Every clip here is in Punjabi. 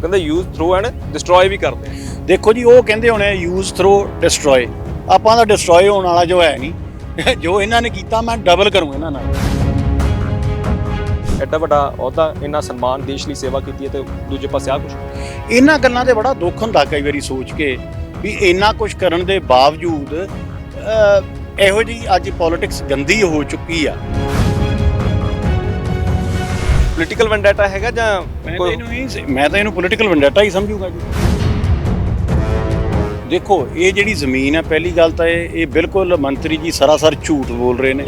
ਕਹਿੰਦੇ ਯੂਜ਼ ਥਰੋ ਐਂਡ ਡਿਸਟਰੋਏ ਵੀ ਕਰਦੇ ਆ। ਦੇਖੋ ਜੀ, ਉਹ ਕਹਿੰਦੇ ਹੋਣੇ ਯੂਜ਼ ਥਰੋ ਡਿਸਟਰੋਏ, ਆਪਾਂ ਦਾ ਡਿਸਟਰੋਏ ਹੋਣ ਵਾਲਾ ਜੋ ਹੈ ਨਹੀਂ। ਜੋ ਇਹਨਾਂ ਨੇ ਕੀਤਾ ਮੈਂ ਡਬਲ ਕਰੂੰ ਇਹਨਾਂ ਨਾਲ। ਐਡਾ ਵੱਡਾ ਅਹੁਦਾ, ਇੰਨਾ ਸਨਮਾਨ, ਦੇਸ਼ ਲਈ ਸੇਵਾ ਕੀਤੀ ਹੈ ਤੇ ਦੂਜੇ ਪਾਸੇ ਆ ਕੁਛ। ਇਹਨਾਂ ਗੱਲਾਂ ਤੇ ਬੜਾ ਦੁੱਖ ਹੁੰਦਾ ਕਈ ਵਾਰੀ ਸੋਚ ਕੇ ਵੀ ਇੰਨਾ ਕੁਝ ਕਰਨ ਦੇ ਬਾਵਜੂਦ ਇਹੋ ਜਿਹੀ ਅੱਜ ਪੋਲਿਟਿਕਸ ਗੰਦੀ ਹੋ ਚੁੱਕੀ ਆ। ਪੋਲੀਟੀਕਲ ਵੈਂਡੇਟਾ ਹੈਗਾ ਜਾਂ ਮੈਂ ਤਾਂ ਇਹਨੂੰ ਪੋਲੀਟੀਕਲ ਵੈਂਡੇਟਾ ਹੀ ਸਮਝੂਗਾ ਜੀ। ਦੇਖੋ, ਇਹ ਜਿਹੜੀ ਜ਼ਮੀਨ ਹੈ, ਪਹਿਲੀ ਗੱਲ ਤਾਂ ਇਹ ਬਿਲਕੁਲ ਮੰਤਰੀ ਜੀ ਸਰਾਸਰ ਝੂਠ ਬੋਲ ਰਹੇ ਨੇ।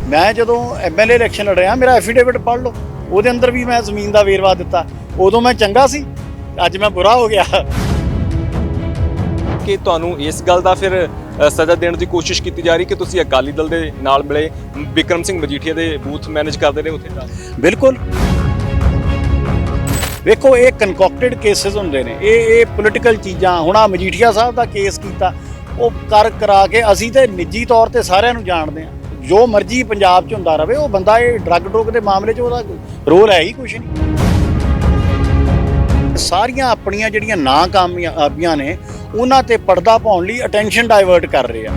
ਮੈਂ ਜਦੋਂ MLA ਇਲੈਕਸ਼ਨ ਲੜਿਆ, ਮੇਰਾ ਐਫੀਡੇਵਿਟ ਪੜ੍ਹ ਲਓ, ਉਹਦੇ ਅੰਦਰ ਵੀ ਮੈਂ ਜ਼ਮੀਨ ਦਾ ਵੇਰਵਾ ਦਿੱਤਾ। ਉਦੋਂ ਮੈਂ ਚੰਗਾ ਸੀ, ਅੱਜ ਮੈਂ ਬੁਰਾ ਹੋ ਗਿਆ। ਕਿ ਤੁਹਾਨੂੰ ਇਸ ਗੱਲ ਦਾ ਫਿਰ ਸਜ਼ਾ ਦੇਣ ਦੀ ਕੋਸ਼ਿਸ਼ ਕੀਤੀ ਜਾ ਰਹੀ ਕਿ ਤੁਸੀਂ ਅਕਾਲੀ ਦਲ ਦੇ ਨਾਲ ਮਿਲੇ, ਬਿਕਰਮ ਸਿੰਘ ਮਜੀਠੀਆ ਦੇ ਬੂਥ ਮੈਨੇਜ ਕਰਦੇ ਰਹੇ ਉੱਥੇ ਦਾ। ਬਿਲਕੁਲ, ਵੇਖੋ ਇਹ ਕਨਕੌਕਟਡ ਕੇਸਿਸ ਹੁੰਦੇ ਨੇ, ਇਹ ਪੋਲੀਟੀਕਲ ਚੀਜ਼ਾਂ। ਹੁਣ ਆ ਮਜੀਠੀਆ ਸਾਹਿਬ ਦਾ ਕੇਸ ਕੀਤਾ, ਉਹ ਕਰਾ ਕੇ ਅਸੀਂ ਤੇ ਨਿੱਜੀ ਤੌਰ ਤੇ ਸਾਰਿਆਂ ਨੂੰ ਜਾਣਦੇ ਹਾਂ। ਜੋ ਮਰਜ਼ੀ ਪੰਜਾਬ 'ਚ ਹੁੰਦਾ ਰਵੇ, ਉਹ ਬੰਦਾ ਇਹ ਡਰੱਗ ਦੇ ਮਾਮਲੇ 'ਚ ਉਹਦਾ ਰੋਲ ਹੈ ਹੀ ਕੁਛ ਨਹੀਂ। ਸਾਰੀਆਂ ਆਪਣੀਆਂ ਜਿਹੜੀਆਂ ਨਾਕਾਮਯਾਬੀਆਂ ਨੇ ਉਹਨਾਂ ਤੇ ਪਰਦਾ ਪਾਉਣ ਲਈ ਅਟੈਂਸ਼ਨ ਡਾਇਵਰਟ ਕਰ ਰਹੇ ਆ।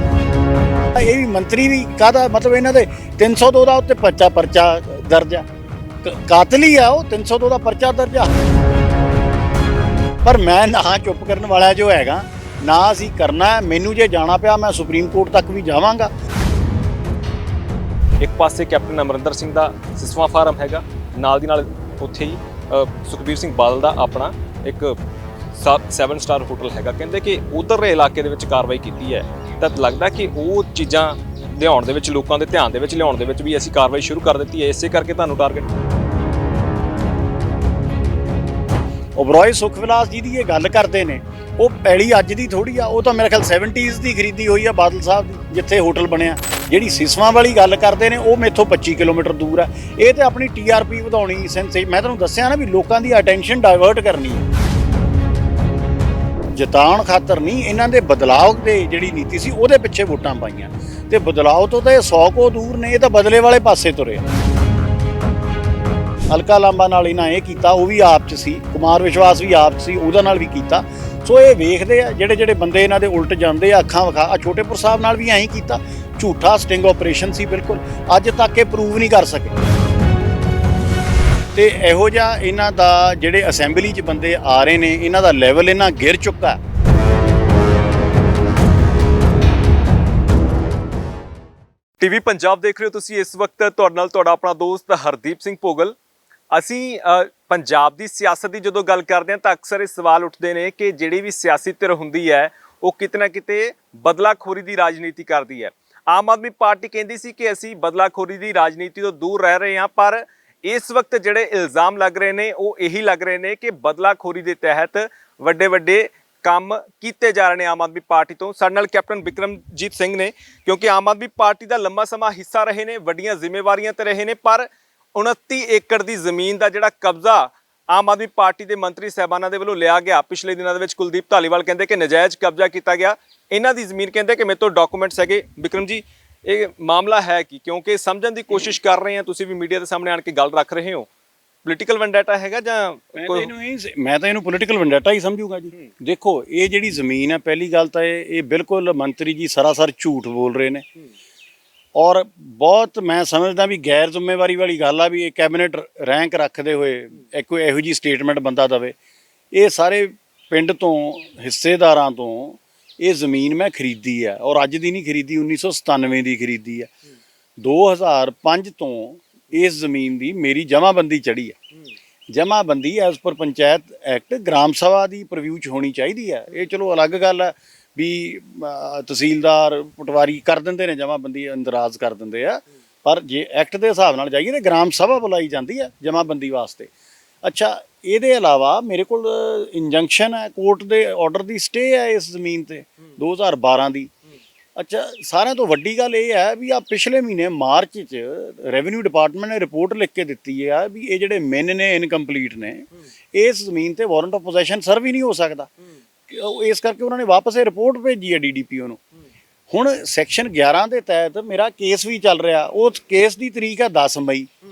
ਇਹ ਵੀ ਮੰਤਰੀ ਵੀ ਕਾਹਦਾ ਮਤਲਬ, ਇਹਨਾਂ ਦੇ 302 ਦਾ ਉੱਤੇ ਪਰਚਾ ਦਰਜ ਆ, ਕਾਤਲ ਹੀ ਆ ਉਹ, 302 ਦਾ ਪਰਚਾ ਦਰਜ ਆ। ਪਰ ਮੈਂ ਨਾ ਚੁੱਪ ਕਰਨ ਵਾਲਾ ਜੋ ਹੈਗਾ, ਨਾ ਅਸੀਂ ਕਰਨਾ। ਮੈਨੂੰ ਜੇ ਜਾਣਾ ਪਿਆ ਮੈਂ ਸੁਪਰੀਮ ਕੋਰਟ ਤੱਕ ਵੀ ਜਾਵਾਂਗਾ। ਇੱਕ ਪਾਸੇ ਕੈਪਟਨ ਅਮਰਿੰਦਰ ਸਿੰਘ ਦਾ ਸਿਸਵਾ ਫਾਰਮ ਹੈਗਾ, ਨਾਲ ਦੀ ਨਾਲ ਉੱਥੇ ਹੀ ਸੁਖਬੀਰ ਸਿੰਘ ਬਾਦਲ ਦਾ ਆਪਣਾ ਇੱਕ 7 ਸਟਾਰ ਹੋਟਲ ਹੈਗਾ। ਕਹਿੰਦੇ ਕਿ ਉਧਰਲੇ ਇਲਾਕੇ ਦੇ ਵਿੱਚ ਕਾਰਵਾਈ ਕੀਤੀ ਹੈ, ਤਾਂ ਲੱਗਦਾ ਕਿ ਉਹ ਚੀਜ਼ਾਂ ਲਿਆਉਣ ਦੇ ਵਿੱਚ, ਲੋਕਾਂ ਦੇ ਧਿਆਨ ਦੇ ਵਿੱਚ ਲਿਆਉਣ ਦੇ ਵਿੱਚ ਵੀ ਅਸੀਂ ਕਾਰਵਾਈ ਸ਼ੁਰੂ ਕਰ ਦਿੱਤੀ ਹੈ। ਇਸੇ ਕਰਕੇ ਤੁਹਾਨੂੰ ਟਾਰਗੇਟ। ਓਬਰਾਏ ਸੁਖਵਿਲਾਸ ਜੀ ਦੀ ਇਹ ਗੱਲ ਕਰਦੇ ਨੇ, ਉਹ ਪੈਲੀ ਅੱਜ ਦੀ ਥੋੜੀ ਆ, ਉਹ ਤਾਂ ਮੇਰੇ ਖਿਆਲ 70s ਦੀ ਖਰੀਦੀ ਹੋਈ ਆ ਬਾਦਲ ਸਾਹਿਬ ਦੀ, ਜਿੱਥੇ ਹੋਟਲ ਬਣਿਆ। ਜਿਹੜੀ ਸਿਸਵਾਂ ਵਾਲੀ ਗੱਲ ਕਰਦੇ ਨੇ, ਉਹ ਮੇਥੋਂ 25 ਕਿਲੋਮੀਟਰ ਦੂਰ ਆ। ਇਹ ਤੇ ਆਪਣੀ TRP ਵਧਾਉਣੀ, ਮੈਂ ਤੁਹਾਨੂੰ ਦੱਸਿਆ ਨਾ ਵੀ ਲੋਕਾਂ ਦੀ ਅਟੈਂਸ਼ਨ ਡਾਇਵਰਟ ਕਰਨੀ ਹੈ, ਜਿਤਾਉਣ ਖਾਤਰ ਨਹੀਂ। ਇਹਨਾਂ ਦੇ ਬਦਲਾਅ ਦੇ ਜਿਹੜੀ ਨੀਤੀ ਸੀ ਉਹਦੇ ਪਿੱਛੇ ਵੋਟਾਂ ਪਾਈਆਂ, ਤੇ ਬਦਲਾਅ ਤੋਂ ਤਾਂ ਇਹ 100 ਕੋ ਦੂਰ ਨੇ। ਇਹ ਤਾਂ ਬਦਲੇ ਵਾਲੇ ਪਾਸੇ ਤੁਰੇ। ਹਲਕਾ ਲਾਂਬਾ ਨਾਲ ਇਹਨਾਂ ਇਹ ਕੀਤਾ, ਉਹ ਵੀ ਆਪ 'ਚ ਸੀ, ਕੁਮਾਰ ਵਿਸ਼ਵਾਸ ਵੀ ਆਪ 'ਚ ਸੀ, ਉਹਦਾ ਨਾਲ ਵੀ ਕੀਤਾ। ਸੋ ਇਹ ਵੇਖਦੇ ਆ ਜਿਹੜੇ ਬੰਦੇ ਇਹਨਾਂ ਦੇ ਉਲਟ ਜਾਂਦੇ ਆ, ਅੱਖਾਂ ਵਿਖਾ। ਆ ਛੋਟੇਪੁਰ ਸਾਹਿਬ ਨਾਲ ਵੀ ਐਂ ਹੀ ਕੀਤਾ, ਝੂਠਾ ਸਟਿੰਗ ਆਪਰੇਸ਼ਨ ਸੀ ਬਿਲਕੁਲ। ਅੱਜ ਤੱਕ ਇਹ ਪ੍ਰੂਵ ਨਹੀਂ ਕਰ ਸਕੇ। ਤੇ ਇਹੋ ਜਿਹਾ ਇਹਨਾਂ ਦਾ ਜਿਹੜੇ ਅਸੈਂਬਲੀ 'ਚ ਬੰਦੇ ਆ ਰਹੇ ਨੇ, ਇਹਨਾਂ ਦਾ ਲੈਵਲ ਇਹਨਾਂ ਗਿਰ ਚੁੱਕਾ। TV ਪੰਜਾਬ ਦੇਖ ਰਹੇ ਹੋ ਤੁਸੀਂ ਇਸ ਵਕਤ। ਤੁਹਾਡੇ ਨਾਲ ਤੁਹਾਡਾ ਆਪਣਾ ਦੋਸਤ ਹਰਦੀਪ ਸਿੰਘ ਭੋਗਲ। ਅਸੀਂ ਪੰਜਾਬ ਦੀ ਸਿਆਸਤ ਦੀ ਜਦੋਂ ਗੱਲ ਕਰਦੇ ਹਾਂ ਤਾਂ ਅਕਸਰ ਇਹ ਸਵਾਲ ਉੱਠਦੇ ਨੇ ਕਿ ਜਿਹੜੀ ਵੀ ਸਿਆਸੀ ਧਿਰ ਹੁੰਦੀ ਹੈ ਉਹ ਕਿਤੇ ਨਾ ਕਿਤੇ ਬਦਲਾਖੋਰੀ ਦੀ ਰਾਜਨੀਤੀ ਕਰਦੀ ਹੈ। ਆਮ ਆਦਮੀ ਪਾਰਟੀ ਕਹਿੰਦੀ ਸੀ ਕਿ ਅਸੀਂ ਬਦਲਾਖੋਰੀ ਦੀ ਰਾਜਨੀਤੀ ਤੋਂ ਦੂਰ ਰਹਿ ਰਹੇ ਹਾਂ, ਪਰ ਇਸ ਵਕਤ ਜਿਹੜੇ ਇਲਜ਼ਾਮ ਲੱਗ ਰਹੇ ਨੇ ਉਹ ਇਹੀ ਲੱਗ ਰਹੇ ਨੇ ਕਿ ਬਦਲਾਖੋਰੀ ਦੇ ਤਹਿਤ ਵੱਡੇ ਕੰਮ ਕੀਤੇ ਜਾ ਰਹੇ ਨੇ ਆਮ ਆਦਮੀ ਪਾਰਟੀ ਤੋਂ। ਸਾਡੇ ਨਾਲ ਕੈਪਟਨ ਬਿਕਰਮਜੀਤ ਸਿੰਘ ਨੇ, ਕਿਉਂਕਿ ਆਮ ਆਦਮੀ ਪਾਰਟੀ ਦਾ ਲੰਮਾ ਸਮਾਂ ਹਿੱਸਾ ਰਹੇ ਨੇ, ਵੱਡੀਆਂ ਜ਼ਿੰਮੇਵਾਰੀਆਂ ਤੇ ਰਹੇ ਨੇ, ਪਰ 29 ਏਕੜ ਦੀ ਜ਼ਮੀਨ ਦਾ ਜਿਹੜਾ ਕਬਜ਼ਾ ਆਮ ਆਦਮੀ ਪਾਰਟੀ ਦੇ ਮੰਤਰੀ ਸਾਹਿਬਾਨਾਂ ਦੇ ਵੱਲੋਂ ਲਿਆ ਗਿਆ ਪਿਛਲੇ ਦਿਨਾਂ ਦੇ ਵਿੱਚ, ਕੁਲਦੀਪ ਧਾਲੀਵਾਲ ਕਹਿੰਦੇ ਕਿ ਨਜਾਇਜ਼ ਕਬਜ਼ਾ ਕੀਤਾ ਗਿਆ। ਇਹਨਾਂ ਦੀ ਜ਼ਮੀਨ ਕਹਿੰਦੇ ਕਿ ਮੇਰੇ ਤੋਂ ਡਾਕੂਮੈਂਟਸ ਹੈਗੇ। ਬਿਕਰਮ ਜੀ, ਇਹ ਮਾਮਲਾ ਹੈ ਕਿ ਕਿਉਂਕਿ ਸਮਝਣ ਦੀ ਕੋਸ਼ਿਸ਼ ਕਰ ਰਹੇ ਹਾਂ, ਤੁਸੀਂ ਵੀ ਮੀਡੀਆ ਦੇ ਸਾਹਮਣੇ ਆਣ ਕੇ ਗੱਲ ਰੱਖ ਰਹੇ ਹੋ, ਪੋਲੀਟੀਕਲ ਵੈਂਡੇਟਾ ਹੈਗਾ ਜਾਂ ਮੈਂ ਤਾਂ ਇਹਨੂੰ ਪੋਲੀਟੀਕਲ ਵੈਂਡੇਟਾ ਹੀ ਸਮਝੂਗਾ ਜੀ। ਦੇਖੋ, ਇਹ ਜਿਹੜੀ ਜ਼ਮੀਨ ਹੈ, ਪਹਿਲੀ ਗੱਲ ਤਾਂ ਇਹ ਬਿਲਕੁਲ ਮੰਤਰੀ ਜੀ ਸਰਾਸਰ ਝੂਠ ਬੋਲ ਰਹੇ ਨੇ। ਔਰ ਬਹੁਤ ਮੈਂ ਸਮਝਦਾ ਵੀ ਗੈਰ ਜ਼ਿੰਮੇਵਾਰੀ ਵਾਲੀ ਗੱਲ ਆ ਵੀ ਇਹ ਕੈਬਨਿਟ ਰੈਂਕ ਰੱਖਦੇ ਹੋਏ ਇੱਕ ਇਹੋ ਜਿਹੀ ਸਟੇਟਮੈਂਟ ਬੰਦਾ ਦਵੇ। ਇਹ ਸਾਰੇ ਪਿੰਡ ਤੋਂ, ਹਿੱਸੇਦਾਰਾਂ ਤੋਂ ਇਹ ਜ਼ਮੀਨ ਮੈਂ ਖਰੀਦੀ ਆ, ਔਰ ਅੱਜ ਦੀ ਨਹੀਂ ਖਰੀਦੀ, 1997 ਦੀ ਖਰੀਦੀ ਆ। 2005 ਤੋਂ ਇਸ ਜ਼ਮੀਨ ਦੀ ਮੇਰੀ ਜਮ੍ਹਾਂਬੰਦੀ ਚੜ੍ਹੀ ਆ। ਜਮ੍ਹਾਂਬੰਦੀ as per panchayat act Gram Sabha ਦੀ ਪ੍ਰਵਿਊ 'ਚ ਹੋਣੀ ਚਾਹੀਦੀ ਆ। ਇਹ ਚਲੋ ਅਲੱਗ ਗੱਲ ਆ ਵੀ ਤਹਿਸੀਲਦਾਰ ਪਟਵਾਰੀ ਕਰ ਦਿੰਦੇ ਨੇ ਜਮ੍ਹਾਂਬੰਦੀ, ਅੰਦਰਾਜ਼ ਕਰ ਦਿੰਦੇ ਆ, ਪਰ ਜੇ ਐਕਟ ਦੇ ਹਿਸਾਬ ਨਾਲ ਜਾਈਏ ਤਾਂ ਗ੍ਰਾਮ ਸਭਾ ਬੁਲਾਈ ਜਾਂਦੀ ਆ ਜਮ੍ਹਾਂਬੰਦੀ ਵਾਸਤੇ। ਅੱਛਾ, ਇਹਦੇ ਇਲਾਵਾ ਮੇਰੇ ਕੋਲ ਇੰਜੰਕਸ਼ਨ ਹੈ, ਕੋਰਟ ਦੇ ਆਰਡਰ ਦੀ ਸਟੇ ਹੈ ਇਸ ਜ਼ਮੀਨ ਤੇ 2012 ਦੀ। ਅੱਛਾ, ਸਾਰਿਆਂ ਤੋਂ ਵੱਡੀ ਗੱਲ ਇਹ ਹੈ ਵੀ ਆ ਪਿਛਲੇ ਮਹੀਨੇ ਮਾਰਚ 'ਚ ਰੈਵਨਿਊ ਡਿਪਾਰਟਮੈਂਟ ਨੇ ਰਿਪੋਰਟ ਲਿਖ ਕੇ ਦਿੱਤੀ ਹੈ ਵੀ ਇਹ ਜਿਹੜੇ ਮਿਨ ਨੇ, ਇਨਕੰਪਲੀਟ ਨੇ, ਇਸ ਜ਼ਮੀਨ ਤੇ ਵਾਰੰਟ ਆਫ ਪੋਜੈਸ਼ਨ ਸਰਵ ਹੀ ਨਹੀਂ ਹੋ ਸਕਦਾ। ਇਸ ਕਰਕੇ ਉਹਨਾਂ ਨੇ ਵਾਪਸ ਇਹ ਰਿਪੋਰਟ ਭੇਜੀ ਹੈ DDPO ਨੂੰ। ਹੁਣ ਸੈਕਸ਼ਨ 11 ਦੇ ਤਹਿਤ ਮੇਰਾ ਕੇਸ ਵੀ ਚੱਲ ਰਿਹਾ, ਉਸ ਕੇਸ ਦੀ ਤਰੀਕ ਹੈ 10 ਮਈ।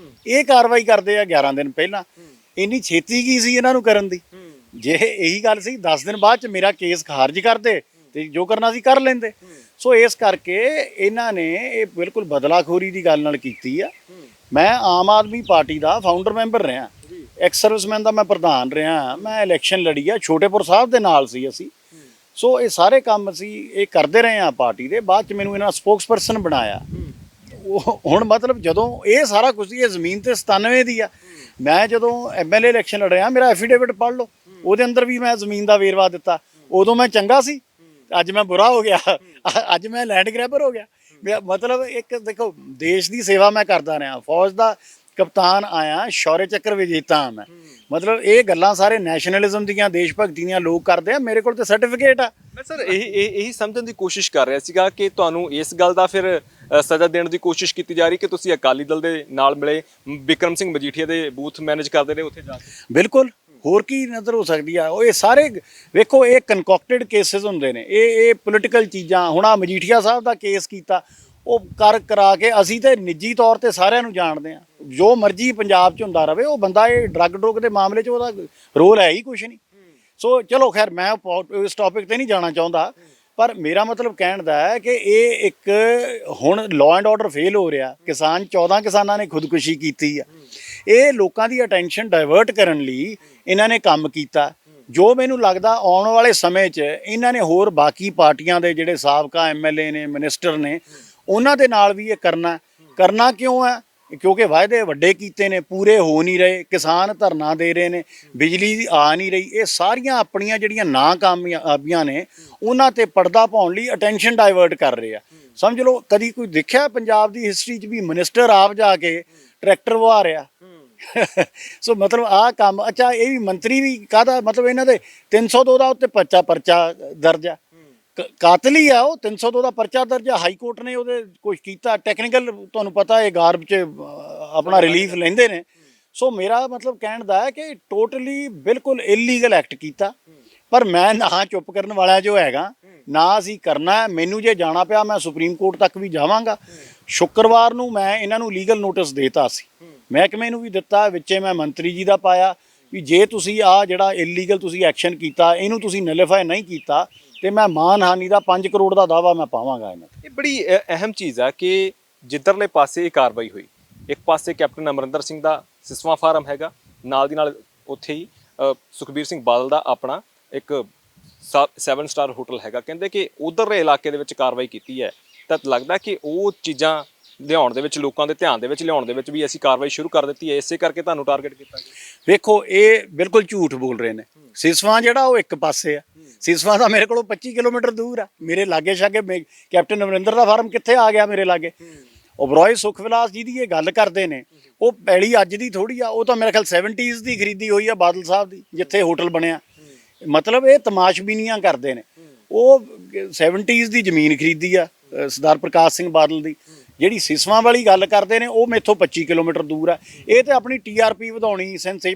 ਇਹ ਕਾਰਵਾਈ ਕਰਦੇ ਆ 11 ਦਿਨ ਪਹਿਲਾਂ। ਇੰਨੀ ਛੇਤੀ ਕੀ ਸੀ ਇਹਨਾਂ ਨੂੰ ਕਰਨ ਦੀ? ਜੇ ਇਹੀ ਗੱਲ ਸੀ 10 ਦਿਨ ਬਾਅਦ ਚ ਮੇਰਾ ਕੇਸ ਖਾਰਜ ਕਰਦੇ ਤੇ ਜੋ ਕਰਨਾ ਸੀ ਕਰ ਲੈਂਦੇ। ਸੋ ਇਸ ਕਰਕੇ ਇਹਨਾਂ ਨੇ ਇਹ ਬਿਲਕੁਲ ਬਦਲਾਖੋਰੀ ਦੀ ਗੱਲ ਨਾਲ ਕੀਤੀ ਆ। ਮੈਂ ਆਮ ਆਦਮੀ ਪਾਰਟੀ ਦਾ ਫਾਊਂਡਰ ਮੈਂਬਰ ਰਿਹਾ, ਐਕਸ ਸਰਵਿਸਮੈਨ ਦਾ ਮੈਂ ਪ੍ਰਧਾਨ ਰਿਹਾ, ਮੈਂ ਇਲੈਕਸ਼ਨ ਲੜੀ ਆ, ਛੋਟੇਪੁਰ ਸਾਹਿਬ ਦੇ ਨਾਲ ਸੀ ਅਸੀਂ। ਸੋ ਇਹ ਸਾਰੇ ਕੰਮ ਅਸੀਂ ਇਹ ਕਰਦੇ ਰਹੇ ਆ ਪਾਰਟੀ ਦੇ। ਬਾਅਦ ਚ ਮੈਨੂੰ ਇਹਨਾਂ ਸਪੋਕਸਪਰਸਨ ਬਣਾਇਆ। ਉਹ ਹੁਣ ਮਤਲਬ ਜਦੋਂ ਇਹ ਸਾਰਾ ਕੁਝ ਇਹ ਜ਼ਮੀਨ ਤੇ 97 ਦੀ ਆ। ਮੈਂ ਜਦੋਂ MLA ਇਲੈਕਸ਼ਨ ਲੜ ਰਿਹਾ, ਮੇਰਾ ਐਫੀਡੇਵਿਟ ਪੜ੍ਹ ਲਓ, ਉਹਦੇ ਅੰਦਰ ਵੀ ਮੈਂ ਜ਼ਮੀਨ ਦਾ ਵੇਰਵਾ ਦਿੱਤਾ। ਉਦੋਂ ਮੈਂ ਚੰਗਾ ਸੀ, ਅੱਜ ਮੈਂ ਬੁਰਾ ਹੋ ਗਿਆ, ਅੱਜ ਮੈਂ ਲੈਂਡ ਗ੍ਰੈਬਰ ਹੋ ਗਿਆ। ਮਤਲਬ ਇੱਕ ਦੇਖੋ ਦੇਸ਼ ਦੀ ਸੇਵਾ ਮੈਂ ਕਰਦਾ ਰਿਹਾ, ਫੌਜ ਦਾ ਕਪਤਾਨ ਆਇਆ, ਸ਼ੌਰਯ ਚੱਕਰ ਵਿਜੇਤਾ ਹਾਂ ਮੈਂ। ਮਤਲਬ ਇਹ ਗੱਲਾਂ ਸਾਰੇ ਨੈਸ਼ਨਲਿਜ਼ਮ ਦੀਆਂ, ਦੇਸ਼ ਭਗਤੀ ਦੀਆਂ ਲੋਕ ਕਰਦੇ ਆ, ਮੇਰੇ ਕੋਲ ਤੇ ਸਰਟੀਫਿਕੇਟ ਆ। ਮੈਂ ਸਰ ਇਹੀ ਸਮਝਣ ਦੀ ਕੋਸ਼ਿਸ਼ ਕਰ ਰਿਹਾ ਸੀਗਾ ਕਿ ਤੁਹਾਨੂੰ ਇਸ ਗੱਲ ਦਾ ਫਿਰ ਸਜ਼ਾ ਦੇਣ ਦੀ ਕੋਸ਼ਿਸ਼ ਕੀਤੀ ਜਾ ਰਹੀ ਕਿ ਤੁਸੀਂ ਅਕਾਲੀ ਦਲ ਦੇ ਨਾਲ ਮਿਲੇ, ਬਿਕਰਮ ਸਿੰਘ ਮਜੀਠੀਆ ਦੇ ਬੂਥ ਮੈਨੇਜ ਕਰਦੇ ਰਹੇ ਉੱਥੇ ਜਾ ਕੇ। ਬਿਲਕੁਲ, ਹੋਰ ਕੀ ਨਜ਼ਰ ਹੋ ਸਕਦੀ ਆ? ਉਹ ਇਹ ਸਾਰੇ ਵੇਖੋ, ਇਹ ਕਨਕੋਕਟਡ ਕੇਸਿਸ ਹੁੰਦੇ ਨੇ, ਇਹ ਪੋਲੀਟੀਕਲ ਚੀਜ਼ਾਂ। ਹੁਣ ਆ ਮਜੀਠੀਆ ਸਾਹਿਬ ਦਾ ਕੇਸ ਕੀਤਾ, ਉਹ ਕਰਾ ਕੇ ਅਸੀਂ ਤੇ ਨਿੱਜੀ ਤੌਰ ਤੇ ਸਾਰਿਆਂ ਨੂੰ ਜਾਣਦੇ ਆ। ਜੋ ਮਰਜ਼ੀ ਪੰਜਾਬ 'ਚ ਹੁੰਦਾ ਰਵੇ, ਉਹ ਬੰਦਾ ਇਹ ਡਰੱਗ ਡਰੁੱਗ ਦੇ ਮਾਮਲੇ 'ਚ ਉਹਦਾ ਰੋਲ ਹੈ ਹੀ ਕੁਛ ਨਹੀਂ। ਸੋ ਚਲੋ ਖੈਰ, ਮੈਂ ਇਸ ਟੌਪਿਕ ਤੇ ਨਹੀਂ ਜਾਣਾ ਚਾਹੁੰਦਾ, ਪਰ ਮੇਰਾ ਮਤਲਬ ਕਹਿਣ ਦਾ ਹੈ ਕਿ ਇਹ ਇੱਕ ਹੁਣ ਲਾਅ ਐਂਡ ਆਰਡਰ ਫੇਲ ਹੋ ਰਿਹਾ। 14 ਕਿਸਾਨਾਂ ਨੇ ਖੁਦਕੁਸ਼ੀ ਕੀਤੀ ਆ। ਇਹ ਲੋਕਾਂ ਦੀ ਅਟੈਂਸ਼ਨ ਡਾਇਵਰਟ ਕਰਨ ਲਈ ਇਹਨਾਂ ਨੇ ਕੰਮ ਕੀਤਾ। ਜੋ ਮੈਨੂੰ ਲੱਗਦਾ ਆਉਣ ਵਾਲੇ ਸਮੇਂ 'ਚ ਇਹਨਾਂ ਨੇ ਹੋਰ ਬਾਕੀ ਪਾਰਟੀਆਂ ਦੇ ਜਿਹੜੇ ਸਾਬਕਾ MLA ਨੇ, ਮਿਨਿਸਟਰ ਨੇ, ਉਹਨਾਂ ਦੇ ਨਾਲ ਵੀ ਇਹ ਕਰਨਾ ਕਿਉਂ ਹੈ? ਕਿਉਂਕਿ ਵਾਅਦੇ ਵੱਡੇ ਕੀਤੇ ਨੇ, ਪੂਰੇ ਹੋ ਨਹੀਂ ਰਹੇ। ਕਿਸਾਨ ਧਰਨਾ ਦੇ ਰਹੇ ਨੇ, ਬਿਜਲੀ ਆ ਨਹੀਂ ਰਹੀ। ਇਹ ਸਾਰੀਆਂ ਆਪਣੀਆਂ ਜਿਹੜੀਆਂ ਨਾਕਾਮਯਾਬੀਆਂ ਨੇ ਉਹਨਾਂ ਤੇ ਪਰਦਾ ਪਾਉਣ ਲਈ ਅਟੈਂਸ਼ਨ ਡਾਇਵਰਟ ਕਰ ਰਹੇ ਆ। ਸਮਝ ਲਓ, ਕਦੀ ਕੋਈ ਦੇਖਿਆ ਪੰਜਾਬ ਦੀ ਹਿਸਟਰੀ 'ਚ ਵੀ ਮਿਨਿਸਟਰ ਆਪ ਜਾ ਕੇ ਟਰੈਕਟਰ ਵਹਾ ਰਿਹਾ? ਸੋ ਮਤਲਬ ਆਹ ਕੰਮ। ਅੱਛਾ, ਇਹ ਵੀ ਮੰਤਰੀ ਵੀ ਕਾਹਦਾ ਮਤਲਬ? ਇਹਨਾਂ ਦੇ 302 ਦਾ ਉੱਤੇ ਪਰਚਾ ਦਰਜ ਆ, ਕਾਤਲ ਹੀ ਆ ਉਹ। 302 ਦਾ ਪਰਚਾ ਦਰਜ ਆ, ਹਾਈ ਕੋਰਟ ਨੇ ਉਹਦੇ ਕੁਝ ਕੀਤਾ ਟੈਕਨੀਕਲ, ਤੁਹਾਨੂੰ ਪਤਾ ਇਹ ਗਾਰਬ 'ਚ ਆਪਣਾ ਰਿਲੀਫ ਲੈਂਦੇ ਨੇ। ਸੋ ਮੇਰਾ ਮਤਲਬ ਕਹਿਣ ਦਾ ਹੈ ਕਿ ਟੋਟਲੀ ਬਿਲਕੁਲ ਇਲੀਗਲ ਐਕਟ ਕੀਤਾ। ਪਰ ਮੈਂ ਨਾ ਚੁੱਪ ਕਰਨ ਵਾਲਾ ਜੋ ਹੈਗਾ, ਨਾ ਅਸੀਂ ਕਰਨਾ। ਮੈਨੂੰ ਜੇ ਜਾਣਾ ਪਿਆ ਮੈਂ ਸੁਪਰੀਮ ਕੋਰਟ ਤੱਕ ਵੀ ਜਾਵਾਂਗਾ। ਸ਼ੁੱਕਰਵਾਰ ਨੂੰ ਮੈਂ ਇਹਨਾਂ ਨੂੰ ਲੀਗਲ ਨੋਟਿਸ ਦੇਤਾ ਸੀ, ਮਹਿਕਮੇ ਨੂੰ ਵੀ ਦਿੱਤਾ, ਵਿੱਚੇ ਮੈਂ ਮੰਤਰੀ ਜੀ ਦਾ ਪਾਇਆ ਵੀ ਜੇ ਤੁਸੀਂ ਆ ਜਿਹੜਾ ਇਲੀਗਲ ਤੁਸੀਂ ਐਕਸ਼ਨ ਕੀਤਾ, ਇਹਨੂੰ ਤੁਸੀਂ ਨਲੀਫਾਈ ਨਹੀਂ ਕੀਤਾ ਤੇ ਮੈਂ ਮਾਨਹਾਨੀ ਦਾ 5 ਕਰੋੜ ਦਾ ਦਾਵਾ ਮੈਂ ਪਾਵਾਂਗਾ ਇਹਨਾਂ ਤੇ। ਇਹ ਬੜੀ ਅਹਿਮ ਚੀਜ਼ ਆ ਕਿ ਜਿੱਧਰਲੇ ਪਾਸੇ ਇਹ ਕਾਰਵਾਈ ਹੋਈ, ਇੱਕ ਪਾਸੇ ਕੈਪਟਨ ਅਮਰਿੰਦਰ ਸਿੰਘ ਦਾ ਸਿਸਵਾ ਫਾਰਮ ਹੈਗਾ, ਨਾਲ ਦੀ ਨਾਲ ਉੱਥੇ ਹੀ ਸੁਖਬੀਰ ਸਿੰਘ ਬਾਦਲ ਦਾ ਆਪਣਾ ਇੱਕ 7 ਸਟਾਰ ਹੋਟਲ ਹੈਗਾ। ਕਹਿੰਦੇ ਕਿ ਉਧਰਲੇ ਇਲਾਕੇ ਦੇ ਵਿੱਚ ਕਾਰਵਾਈ ਕੀਤੀ ਹੈ, ਤਾਂ ਲੱਗਦਾ ਕਿ ਉਹ ਚੀਜ਼ਾਂ ਲਿਆਉਣ ਦੇ ਵਿੱਚ, ਲੋਕਾਂ ਦੇ ਧਿਆਨ ਦੇ ਵਿੱਚ ਲਿਆਉਣ ਦੇ ਵਿੱਚ ਵੀ ਅਸੀਂ ਕਾਰਵਾਈ ਸ਼ੁਰੂ ਕਰ ਦਿੱਤੀ ਹੈ, ਇਸੇ ਕਰਕੇ ਤੁਹਾਨੂੰ ਟਾਰਗੇਟ ਕੀਤਾ ਗਿਆ। ਵੇਖੋ, ਇਹ ਬਿਲਕੁਲ ਝੂਠ ਬੋਲ ਰਹੇ ਨੇ। ਸਿਸਵਾ ਜਿਹੜਾ ਉਹ ਇੱਕ ਪਾਸੇ ਆ, ਸਿਸਵਾ ਤਾਂ ਮੇਰੇ ਕੋਲੋਂ 25 ਕਿਲੋਮੀਟਰ ਦੂਰ ਆ। ਮੇਰੇ ਲਾਗੇ ਛਾਗੇ ਕੈਪਟਨ ਅਮਰਿੰਦਰ ਦਾ ਫਾਰਮ ਕਿੱਥੇ ਆ ਗਿਆ ਮੇਰੇ ਲਾਗੇ? ਓਬਰੋਏ ਸੁਖਵਿਲਾਸ ਜੀ ਦੀ ਇਹ ਗੱਲ ਕਰਦੇ ਨੇ, ਉਹ ਪੈਲੀ ਅੱਜ ਦੀ ਥੋੜੀ ਆ, ਉਹ ਤਾਂ ਮੇਰੇ ਖਿਆਲ 70s ਦੀ ਖਰੀਦੀ ਹੋਈ ਆ ਬਾਦਲ ਸਾਹਿਬ ਦੀ, ਜਿੱਥੇ ਹੋਟਲ ਬਣਿਆ। ਮਤਲਬ ਇਹ ਤਮਾਸ਼ਬੀਨੀਆਂ ਕਰਦੇ ਨੇ। ਉਹ 70s ਦੀ ਜ਼ਮੀਨ ਖਰੀਦੀ ਆ ਸਰਦਾਰ ਪ੍ਰਕਾਸ਼ ਸਿੰਘ ਬਾਦਲ ਦੀ। ਜਿਹੜੀ ਸਿਸਵਾ ਵਾਲੀ ਗੱਲ ਕਰਦੇ ਨੇ ਉਹ ਮੇਥੋਂ 25 ਕਿਲੋਮੀਟਰ ਦੂਰ ਆ। ਇਹ ਤੇ ਆਪਣੀ TRP ਵਧਾਉਣੀ,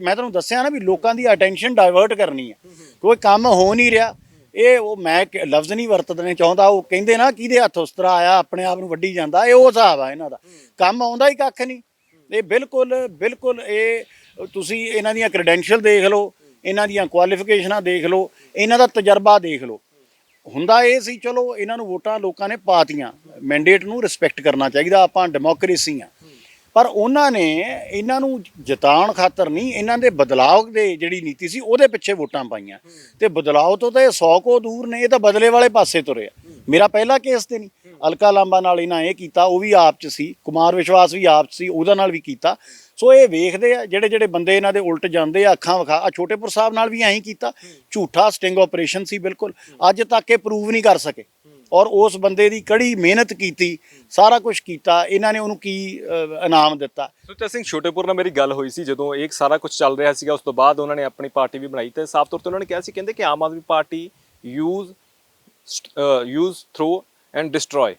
ਮੈਂ ਤੁਹਾਨੂੰ ਦੱਸਿਆ ਨਾ ਵੀ ਲੋਕਾਂ ਦੀ ਅਟੈਂਸ਼ਨ ਡਾਇਵਰਟ ਕਰਨੀ ਆ। ਕੋਈ ਕੰਮ ਹੋ ਨਹੀਂ ਰਿਹਾ। ਇਹ ਉਹ ਮੈਂ ਲਫ਼ਜ਼ ਨਹੀਂ ਵਰਤਣੇ ਚਾਹੁੰਦਾ, ਉਹ ਕਹਿੰਦੇ ਨਾ ਕਿਹਦੇ ਹੱਥ ਉਸਤਰਾ ਆਇਆ ਆਪਣੇ ਆਪ ਨੂੰ ਵੱਢੀ ਜਾਂਦਾ, ਇਹ ਉਹ ਹਿਸਾਬ ਆ ਇਹਨਾਂ ਦਾ। ਕੰਮ ਆਉਂਦਾ ਹੀ ਕੱਖ ਨਹੀਂ। ਇਹ ਬਿਲਕੁਲ ਇਹ ਤੁਸੀਂ ਇਹਨਾਂ ਦੀਆਂ ਕ੍ਰੈਡੈਂਸ਼ੀਅਲ ਦੇਖ ਲਓ, ਇਹਨਾਂ ਦੀਆਂ ਕੁਆਲੀਫਿਕੇਸ਼ਨਾਂ ਦੇਖ ਲਓ, ਇਹਨਾਂ ਦਾ ਤਜਰਬਾ ਦੇਖ ਲਓ। ਹੁੰਦਾ ਇਹ ਸੀ ਚਲੋ ਇਹਨਾਂ ਨੂੰ ਵੋਟਾਂ ਲੋਕਾਂ ਨੇ ਪਾਤੀਆਂ, ਮੈਂਡੇਟ ਨੂੰ ਰਿਸਪੈਕਟ ਕਰਨਾ ਚਾਹੀਦਾ, ਆਪਾਂ ਡੈਮੋਕ੍ਰੇਸੀ ਆ। ਪਰ ਉਹਨਾਂ ਨੇ ਇਹਨਾਂ ਨੂੰ ਜਿਤਾਉਣ ਖਾਤਰ ਨਹੀਂ, ਇਹਨਾਂ ਦੇ ਬਦਲਾਅ ਦੇ ਜਿਹੜੀ ਨੀਤੀ ਸੀ ਉਹਦੇ ਪਿੱਛੇ ਵੋਟਾਂ ਪਾਈਆਂ। ਤੇ ਬਦਲਾਅ ਤੋਂ ਤਾਂ ਇਹ 100 ਕੋ ਦੂਰ ਨੇ, ਇਹ ਤਾਂ ਬਦਲੇ ਵਾਲੇ ਪਾਸੇ ਤੁਰੇ ਆ। ਮੇਰਾ ਪਹਿਲਾ ਕੇਸ ਤੇ ਨਹੀਂ, ਅਲਕਾ ਲਾਂਬਾ ਨਾਲ ਇਹਨਾਂ ਇਹ ਕੀਤਾ, ਉਹ ਵੀ ਆਪ 'ਚ ਸੀ, ਕੁਮਾਰ ਵਿਸ਼ਵਾਸ ਵੀ ਆਪ 'ਚ ਸੀ, ਉਹਦਾ ਨਾਲ ਵੀ ਕੀਤਾ। ਸੋ ਇਹ ਵੇਖਦੇ ਆ ਜਿਹੜੇ ਬੰਦੇ ਇਹਨਾਂ ਦੇ ਉਲਟ ਜਾਂਦੇ ਆ, ਅੱਖਾਂ ਵਿਖਾ। ਆ ਛੋਟੇਪੁਰ ਸਾਹਿਬ ਨਾਲ ਵੀ ਐਂ ਹੀ ਕੀਤਾ, ਝੂਠਾ ਸਟਿੰਗ ਆਪਰੇਸ਼ਨ ਸੀ ਬਿਲਕੁਲ। ਅੱਜ ਤੱਕ ਇਹ ਪ੍ਰੂਵ ਨਹੀਂ ਕਰ ਸਕੇ। ਔਰ ਉਸ ਬੰਦੇ ਦੀ ਕੜੀ ਮਿਹਨਤ ਕੀਤੀ, ਸਾਰਾ ਕੁਝ ਕੀਤਾ, ਇਹਨਾਂ ਨੇ ਉਹਨੂੰ ਕੀ ਇਨਾਮ ਦਿੱਤਾ। ਸੁੱਚਾ ਸਿੰਘ ਛੋਟੇਪੁਰ ਨਾਲ ਮੇਰੀ ਗੱਲ ਹੋਈ ਸੀ ਜਦੋਂ ਇਹ ਸਾਰਾ ਕੁਝ ਚੱਲ ਰਿਹਾ ਸੀਗਾ। ਉਸ ਤੋਂ ਬਾਅਦ ਉਹਨਾਂ ਨੇ ਆਪਣੀ ਪਾਰਟੀ ਵੀ ਬਣਾਈ ਤੇ ਸਾਫ਼ ਤੌਰ ਤੇ ਉਹਨਾਂ ਨੇ ਕਿਹਾ ਸੀ, ਕਹਿੰਦੇ ਕਿ Aam Aadmi Party use throw and destroy.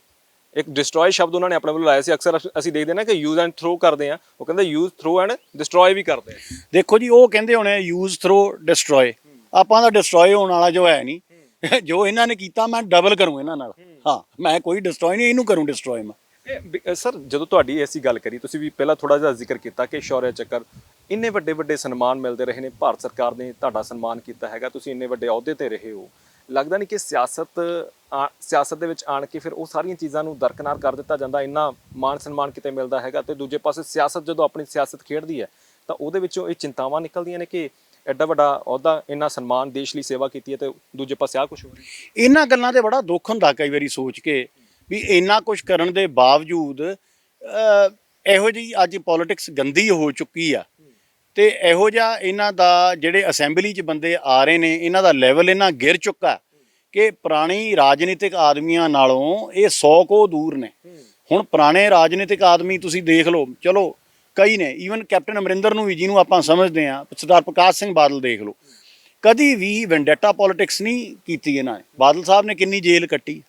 ਇੱਕ ਡਿਸਟਰੋਏ ਸ਼ਬਦ ਉਹਨਾਂ ਨੇ ਆਪਣੇ ਵੱਲੋਂ ਲਾਇਆ ਸੀ। ਅਕਸਰ ਅਸੀਂ ਦੇਖਦੇ ਨਾ ਕਿ ਯੂਜ਼ ਐਂਡ ਥਰੋ ਕਰਦੇ ਆ, ਉਹ ਕਹਿੰਦੇ ਯੂਜ਼ ਥਰੋ ਐਂਡ ਡਿਸਟਰੋਏ ਵੀ ਕਰਦੇ ਆ। ਦੇਖੋ ਜੀ, ਉਹ ਕਹਿੰਦੇ ਹੋਣੇ ਯੂਜ਼ ਥਰੋ ਡਿਸਟਰੋਏ, ਆਪਾਂ ਦਾ ਡਿਸਟਰੋਏ ਹੋਣ ਵਾਲਾ ਜੋ ਹੈ ਨਹੀਂ। ਜੋ ਇਹਨਾਂ ਨੇ ਕੀਤਾ ਮੈਂ ਡਬਲ ਕਰੂੰ ਇਹਨਾਂ ਨਾਲ। ਹਾਂ, ਮੈਂ ਕੋਈ ਡਿਸਟਰੋਏ ਨਹੀਂ, ਇਹਨੂੰ ਕਰੂੰ ਡਿਸਟਰੋਏ ਮੈਂ। ਸਰ, ਜਦੋਂ ਤੁਹਾਡੀ ਐਸੀ ਗੱਲ ਕਰੀ, ਤੁਸੀਂ ਵੀ ਪਹਿਲਾਂ ਥੋੜਾ ਜਿਹਾ ਜ਼ਿਕਰ ਕੀਤਾ ਕਿ ਸ਼ੌਰਯ ਚੱਕਰ ਇੰਨੇ ਵੱਡੇ ਵੱਡੇ ਸਨਮਾਨ ਮਿਲਦੇ ਰਹੇ ਨੇ, ਭਾਰਤ ਸਰਕਾਰ ਨੇ ਤੁਹਾਡਾ ਸਨਮਾਨ ਕੀਤਾ ਹੈਗਾ, ਤੁਸੀਂ ਇੰਨੇ ਵੱਡੇ ਅਹੁਦੇ ਤੇ ਰਹੇ ਹੋ, ਲੱਗਦਾ ਨਹੀਂ ਕਿ ਸਿਆਸਤ ਦੇ ਵਿੱਚ ਆਣ ਕੇ ਫਿਰ ਉਹ ਸਾਰੀਆਂ ਚੀਜ਼ਾਂ ਨੂੰ ਦਰਕਨਾਰ ਕਰ ਦਿੱਤਾ ਜਾਂਦਾ, ਇੰਨਾ ਮਾਣ ਸਨਮਾਨ ਕਿਤੇ ਮਿਲਦਾ ਹੈਗਾ, ਤੇ ਦੂਜੇ ਪਾਸੇ ਸਿਆਸਤ ਜਦੋਂ ਆਪਣੀ ਸਿਆਸਤ ਖੇਡਦੀ ਹੈ ਤਾਂ ਉਹਦੇ ਵਿੱਚੋਂ ਇਹ ਚਿੰਤਾਵਾਂ ਨਿਕਲਦੀਆਂ ਨੇ ਕਿ ਐਡਾ ਵੱਡਾ ਅਹੁਦਾ, ਇੰਨਾ ਸਨਮਾਨ, ਦੇਸ਼ ਲਈ ਸੇਵਾ ਕੀਤੀ ਹੈ, ਤੇ ਦੂਜੇ ਪਾਸੇ ਆਹ ਕੁਝ ਹੋ ਰਿਹਾ। ਇਹਨਾਂ ਗੱਲਾਂ ਤੇ ਬੜਾ ਦੁੱਖ ਹੁੰਦਾ ਕਈ ਵਾਰੀ ਸੋਚ ਕੇ ਵੀ ਇੰਨਾ ਕੁਝ ਕਰਨ ਦੇ ਬਾਵਜੂਦ ਇਹੋ ਜਿਹੀ ਅੱਜ ਪੋਲਿਟਿਕਸ ਗੰਦੀ ਹੋ ਚੁੱਕੀ ਆ, ਤੇ ਇਹੋ ਜਿਹਾ ਇਹਨਾਂ ਦਾ ਜਿਹੜੇ ਅਸੈਂਬਲੀ 'ਚ ਬੰਦੇ ਆ ਰਹੇ ਨੇ, ਇਹਨਾਂ ਦਾ ਲੈਵਲ ਇਹਨਾਂ ਗਿਰ ਚੁੱਕਾ ਕਿ ਪੁਰਾਣੀ ਰਾਜਨੀਤਿਕ ਆਦਮੀਆਂ ਨਾਲੋਂ ਇਹ 100 ਕੋ ਦੂਰ ਨੇ। ਹੁਣ ਪੁਰਾਣੇ ਰਾਜਨੀਤਿਕ ਆਦਮੀ ਤੁਸੀਂ ਦੇਖ ਲਓ, ਚਲੋ ਕਈ ਨੇ, ਈਵਨ ਕੈਪਟਨ ਅਮਰਿੰਦਰ ਨੂੰ ਵੀ ਜਿਹਨੂੰ ਆਪਾਂ ਸਮਝਦੇ ਹਾਂ, ਸਰਦਾਰ ਪ੍ਰਕਾਸ਼ ਸਿੰਘ ਬਾਦਲ ਦੇਖ ਲਓ, ਕਦੀ ਵੀ ਵੈਂਡੇਟਾ ਪੋਲਿਟਿਕਸ ਨਹੀਂ ਕੀਤੀ ਇਹਨਾਂ ਨੇ। ਬਾਦਲ ਸਾਹਿਬ ਨੇ ਕਿੰਨੀ ਜੇਲ੍ਹ ਕੱਟੀ,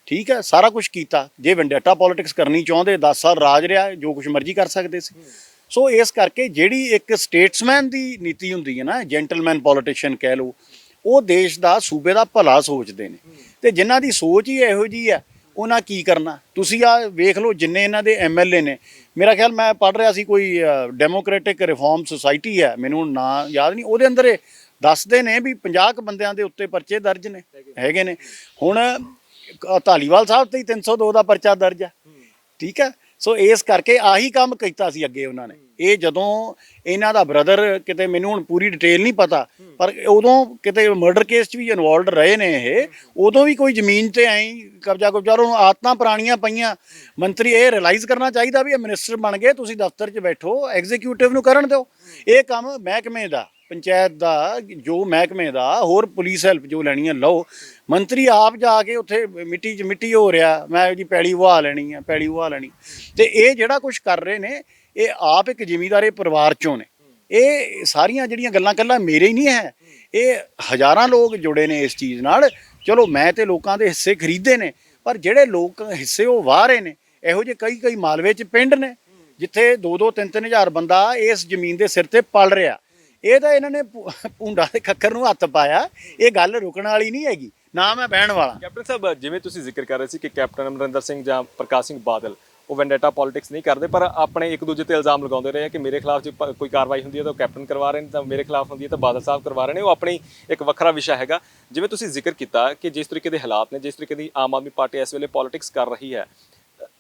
ਠੀਕ ਹੈ, ਸਾਰਾ ਕੁਝ ਕੀਤਾ। ਜੇ ਵੈਂਡੇਟਾ ਪੋਲਿਟਿਕਸ ਕਰਨੀ ਚਾਹੁੰਦੇ 10 ਸਾਲ ਰਾਜ ਰਿਹਾ, ਜੋ ਕੁਝ ਮਰਜ਼ੀ ਕਰ ਸਕਦੇ ਸੀ। ਸੋ ਇਸ ਕਰਕੇ ਜਿਹੜੀ ਇੱਕ ਸਟੇਟਸਮੈਨ ਦੀ ਨੀਤੀ ਹੁੰਦੀ ਹੈ ਨਾ, ਜੈਂਟਲਮੈਨ ਪੋਲੀਟੀਸ਼ੀਅਨ ਕਹਿ ਲਓ, ਉਹ ਦੇਸ਼ ਦਾ, ਸੂਬੇ ਦਾ ਭਲਾ ਸੋਚਦੇ ਨੇ, ਤੇ ਜਿਨ੍ਹਾਂ ਦੀ ਸੋਚ ਹੀ ਇਹੋ ਜਿਹੀ ਹੈ ਉਹਨਾਂ ਕੀ ਕਰਨਾ। ਤੁਸੀਂ ਆ ਵੇਖ ਲਓ ਜਿੰਨੇ ਇਹਨਾਂ ਦੇ MLA ਨੇ, ਮੇਰਾ ਖਿਆਲ ਮੈਂ ਪੜ੍ਹ ਰਿਹਾ ਸੀ ਕੋਈ ਡੈਮੋਕ੍ਰੈਟਿਕ ਰਿਫਾਰਮ ਸੁਸਾਇਟੀ ਹੈ, ਮੈਨੂੰ ਨਾਂ ਯਾਦ ਨਹੀਂ, ਉਹਦੇ ਅੰਦਰ ਇਹ ਦੱਸਦੇ ਨੇ ਵੀ 50 ਬੰਦਿਆਂ ਦੇ ਉੱਤੇ ਪਰਚੇ ਦਰਜ ਨੇ ਹੈਗੇ ਨੇ। ਹੁਣ ਧਾਲੀਵਾਲ ਸਾਹਿਬ ਤੇ ਹੀ 302 ਦਾ ਪਰਚਾ ਦਰਜ ਹੈ, ਠੀਕ ਹੈ। ਸੋ ਇਸ ਕਰਕੇ ਆਹੀ ਕੰਮ ਕੀਤਾ ਸੀ ਅੱਗੇ ਉਹਨਾਂ ਨੇ। ਇਹ ਜਦੋਂ ਇਹਨਾਂ ਦਾ ਬ੍ਰਦਰ ਕਿਤੇ, ਮੈਨੂੰ ਹੁਣ ਪੂਰੀ ਡਿਟੇਲ ਨਹੀਂ ਪਤਾ, ਪਰ ਉਦੋਂ ਕਿਤੇ ਮਰਡਰ ਕੇਸ 'ਚ ਵੀ ਇਨਵੋਲਵਡ ਰਹੇ ਨੇ ਇਹ, ਉਦੋਂ ਵੀ ਕੋਈ ਜ਼ਮੀਨ ਤੇ ਐਂ ਕਬਜ਼ਾ ਉਹਨੂੰ ਆਦਤਾਂ ਪੁਰਾਣੀਆਂ ਪਈਆਂ। ਮੰਤਰੀ ਇਹ ਰਿਅਲਾਈਜ਼ ਕਰਨਾ ਚਾਹੀਦਾ ਵੀ ਇਹ ਮਿਨਿਸਟਰ ਬਣ ਗਏ, ਤੁਸੀਂ ਦਫ਼ਤਰ 'ਚ ਬੈਠੋ, ਐਗਜ਼ੀਕਿਊਟਿਵ ਨੂੰ ਕਰਨ ਦਿਓ। ਇਹ ਕੰਮ ਮਹਿਕਮੇ ਦਾ, ਪੰਚਾਇਤ ਦਾ, ਜੋ ਮਹਿਕਮੇ ਦਾ, ਹੋਰ ਪੁਲਿਸ ਹੈਲਪ ਜੋ ਲੈਣੀ ਹੈ ਲਓ। ਮੰਤਰੀ ਆਪ ਜਾ ਕੇ ਉੱਥੇ ਮਿੱਟੀ 'ਚ ਮਿੱਟੀ ਹੋ ਰਿਹਾ, ਮੈਂ ਜੀ ਪੈਲੀ ਵਹਾ ਲੈਣੀ ਹੈ, ਪੈਲੀ ਵਹਾ ਲੈਣੀ। ਤੇ ਇਹ ਜਿਹੜਾ ਕੁਝ ਕਰ ਰਹੇ ਨੇ, ਇਹ ਆਪ ਇੱਕ ਜ਼ਿਮੀਂਦਾਰੇ ਪਰਿਵਾਰ 'ਚੋਂ ਨੇ। ਇਹ ਸਾਰੀਆਂ ਜਿਹੜੀਆਂ ਗੱਲਾਂ ਕੱਲਾ ਮੇਰੇ ਹੀ ਨਹੀਂ ਹੈ, ਇਹ ਹਜ਼ਾਰਾਂ ਲੋਕ ਜੁੜੇ ਨੇ ਇਸ ਚੀਜ਼ ਨਾਲ। ਚਲੋ ਮੈਂ ਤੇ ਲੋਕਾਂ ਦੇ ਹਿੱਸੇ ਖਰੀਦੇ ਨੇ, ਪਰ ਜਿਹੜੇ ਲੋਕ ਹਿੱਸੇ ਉਹ ਵਾਹ ਰਹੇ ਨੇ, ਇਹੋ ਜਿਹੇ ਕਈ ਮਾਲਵੇ 'ਚ ਪਿੰਡ ਨੇ ਜਿੱਥੇ 2-2, 3-3 ਹਜ਼ਾਰ ਬੰਦਾ ਇਸ ਜ਼ਮੀਨ ਦੇ ਸਿਰ ਤੇ ਪਲ ਰਿਹਾ। ਇਹ ਤਾਂ ਇਹਨਾਂ ਨੇ ਭੁੰਡਾ ਦੇ ਖੱਖਰ ਨੂੰ ਹੱਥ ਪਾਇਆ। ਇਹ ਗੱਲ ਰੁਕਣ ਵਾਲੀ ਨਹੀਂ ਹੈਗੀ, ਨਾ ਮੈਂ ਬਹਿਣ ਵਾਲਾ। ਕੈਪਟਨ ਸਾਹਿਬ, ਜਿਵੇਂ ਤੁਸੀਂ ਜ਼ਿਕਰ ਕਰ ਰਹੇ ਸੀ ਕਿ ਕੈਪਟਨ ਅਮਰਿੰਦਰ ਸਿੰਘ ਜਾਂ ਪ੍ਰਕਾਸ਼ ਸਿੰਘ ਬਾਦਲ ਉਹ ਵੈਂਡੇਟਾ ਪੋਲਿਟਿਕਸ ਨਹੀਂ ਕਰਦੇ, ਪਰ ਆਪਣੇ ਇੱਕ ਦੂਜੇ ਤੇ ਇਲਜ਼ਾਮ ਲਗਾਉਂਦੇ ਰਹੇ ਕਿ ਮੇਰੇ ਖਿਲਾਫ ਜੇ ਕੋਈ ਕਾਰਵਾਈ ਹੁੰਦੀ ਹੈ ਤਾਂ ਕੈਪਟਨ ਕਰਵਾ ਰਹੇ ਨੇ, ਤਾਂ ਮੇਰੇ ਖਿਲਾਫ ਹੁੰਦੀ ਹੈ ਤਾਂ ਬਾਦਲ ਸਾਹਿਬ ਕਰਵਾ ਰਹੇ ਨੇ। ਉਹ ਆਪਣੀ ਇੱਕ ਵੱਖਰਾ ਵਿਸ਼ਾ ਹੈਗਾ। ਜਿਵੇਂ ਤੁਸੀਂ ਜ਼ਿਕਰ ਕੀਤਾ ਕਿ ਜਿਸ ਤਰੀਕੇ ਦੇ ਹਾਲਾਤ ਨੇ, ਜਿਸ ਤਰੀਕੇ ਦੀ ਆਮ ਆਦਮੀ ਪਾਰਟੀ ਇਸ ਵੇਲੇ ਪੋਲਿਟਿਕਸ ਕਰ ਰਹੀ ਹੈ,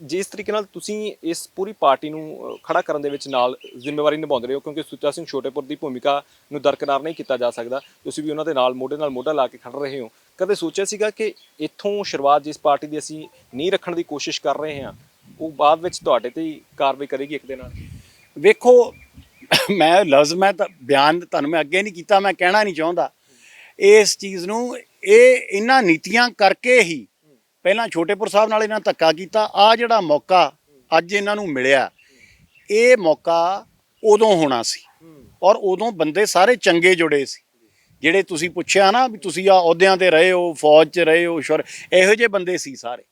ਜਿਸ ਤਰੀਕੇ ਨਾਲ ਤੁਸੀਂ ਇਸ ਪੂਰੀ ਪਾਰਟੀ ਨੂੰ ਖੜਾ ਕਰਨ ਦੇ ਵਿੱਚ ਨਾਲ ਜ਼ਿੰਮੇਵਾਰੀ ਨਿਭਾਉਂਦੇ ਰਹੇ ਹੋ, ਕਿਉਂਕਿ ਸੁੱਚਾ ਸਿੰਘ ਛੋਟੇਪੁਰ ਦੀ ਭੂਮਿਕਾ ਨੂੰ ਦਰਕਨਾਰ ਨਹੀਂ ਕੀਤਾ ਜਾ ਸਕਦਾ, ਤੁਸੀਂ ਵੀ ਉਹਨਾਂ ਦੇ ਨਾਲ ਮੋਢਾ ਲਾ ਕੇ ਖੜ ਰਹੇ ਹੋ। ਕਦੇ ਸੋਚਿਆ ਸੀਗਾ ਕਿ ਇੱਥੋਂ ਸ਼ੁਰੂਆਤ ਜਿਸ ਪਾਰਟੀ ਦੀ ਅਸੀਂ ਨਹੀਂ ਰੱਖਣ ਦੀ ਕੋਸ਼ਿਸ਼ ਕਰ ਰਹੇ ਹਾਂ, ਉਹ ਬਾਅਦ ਵਿੱਚ ਤੁਹਾਡੇ ਤੇ ਹੀ ਕਾਰਵਾਈ ਕਰੇਗੀ ਇੱਕ ਦੇ ਨਾਲ? ਵੇਖੋ, ਮੈਂ ਤਾਂ ਬਿਆਨ ਤੁਹਾਨੂੰ ਮੈਂ ਅੱਗੇ ਨਹੀਂ ਕੀਤਾ, ਮੈਂ ਕਹਿਣਾ ਨਹੀਂ ਚਾਹੁੰਦਾ ਇਸ ਚੀਜ਼ ਨੂੰ। ਇਹ ਇਹਨਾਂ ਨੀਤੀਆਂ ਕਰਕੇ ਹੀ ਪਹਿਲਾਂ ਛੋਟੇਪੁਰ ਸਾਹਿਬ ਨਾਲ ਇਹਨਾਂ ਧੱਕਾ ਕੀਤਾ। ਆ ਜਿਹੜਾ ਮੌਕਾ ਅੱਜ ਇਹਨਾਂ ਨੂੰ ਮਿਲਿਆ, ਇਹ ਮੌਕਾ ਉਦੋਂ ਹੋਣਾ ਸੀ, ਔਰ ਉਦੋਂ ਬੰਦੇ ਸਾਰੇ ਚੰਗੇ ਜੁੜੇ ਸੀ। ਜਿਹੜੇ ਤੁਸੀਂ ਪੁੱਛਿਆ ਨਾ ਵੀ ਤੁਸੀਂ ਆ ਅਹੁਦਿਆਂ ਤੇ ਰਹੇ ਹੋ, ਫੌਜ 'ਚ ਰਹੇ ਹੋ, ਇਹੋ ਜਿਹੇ ਬੰਦੇ ਸੀ, ਸਾਰੇ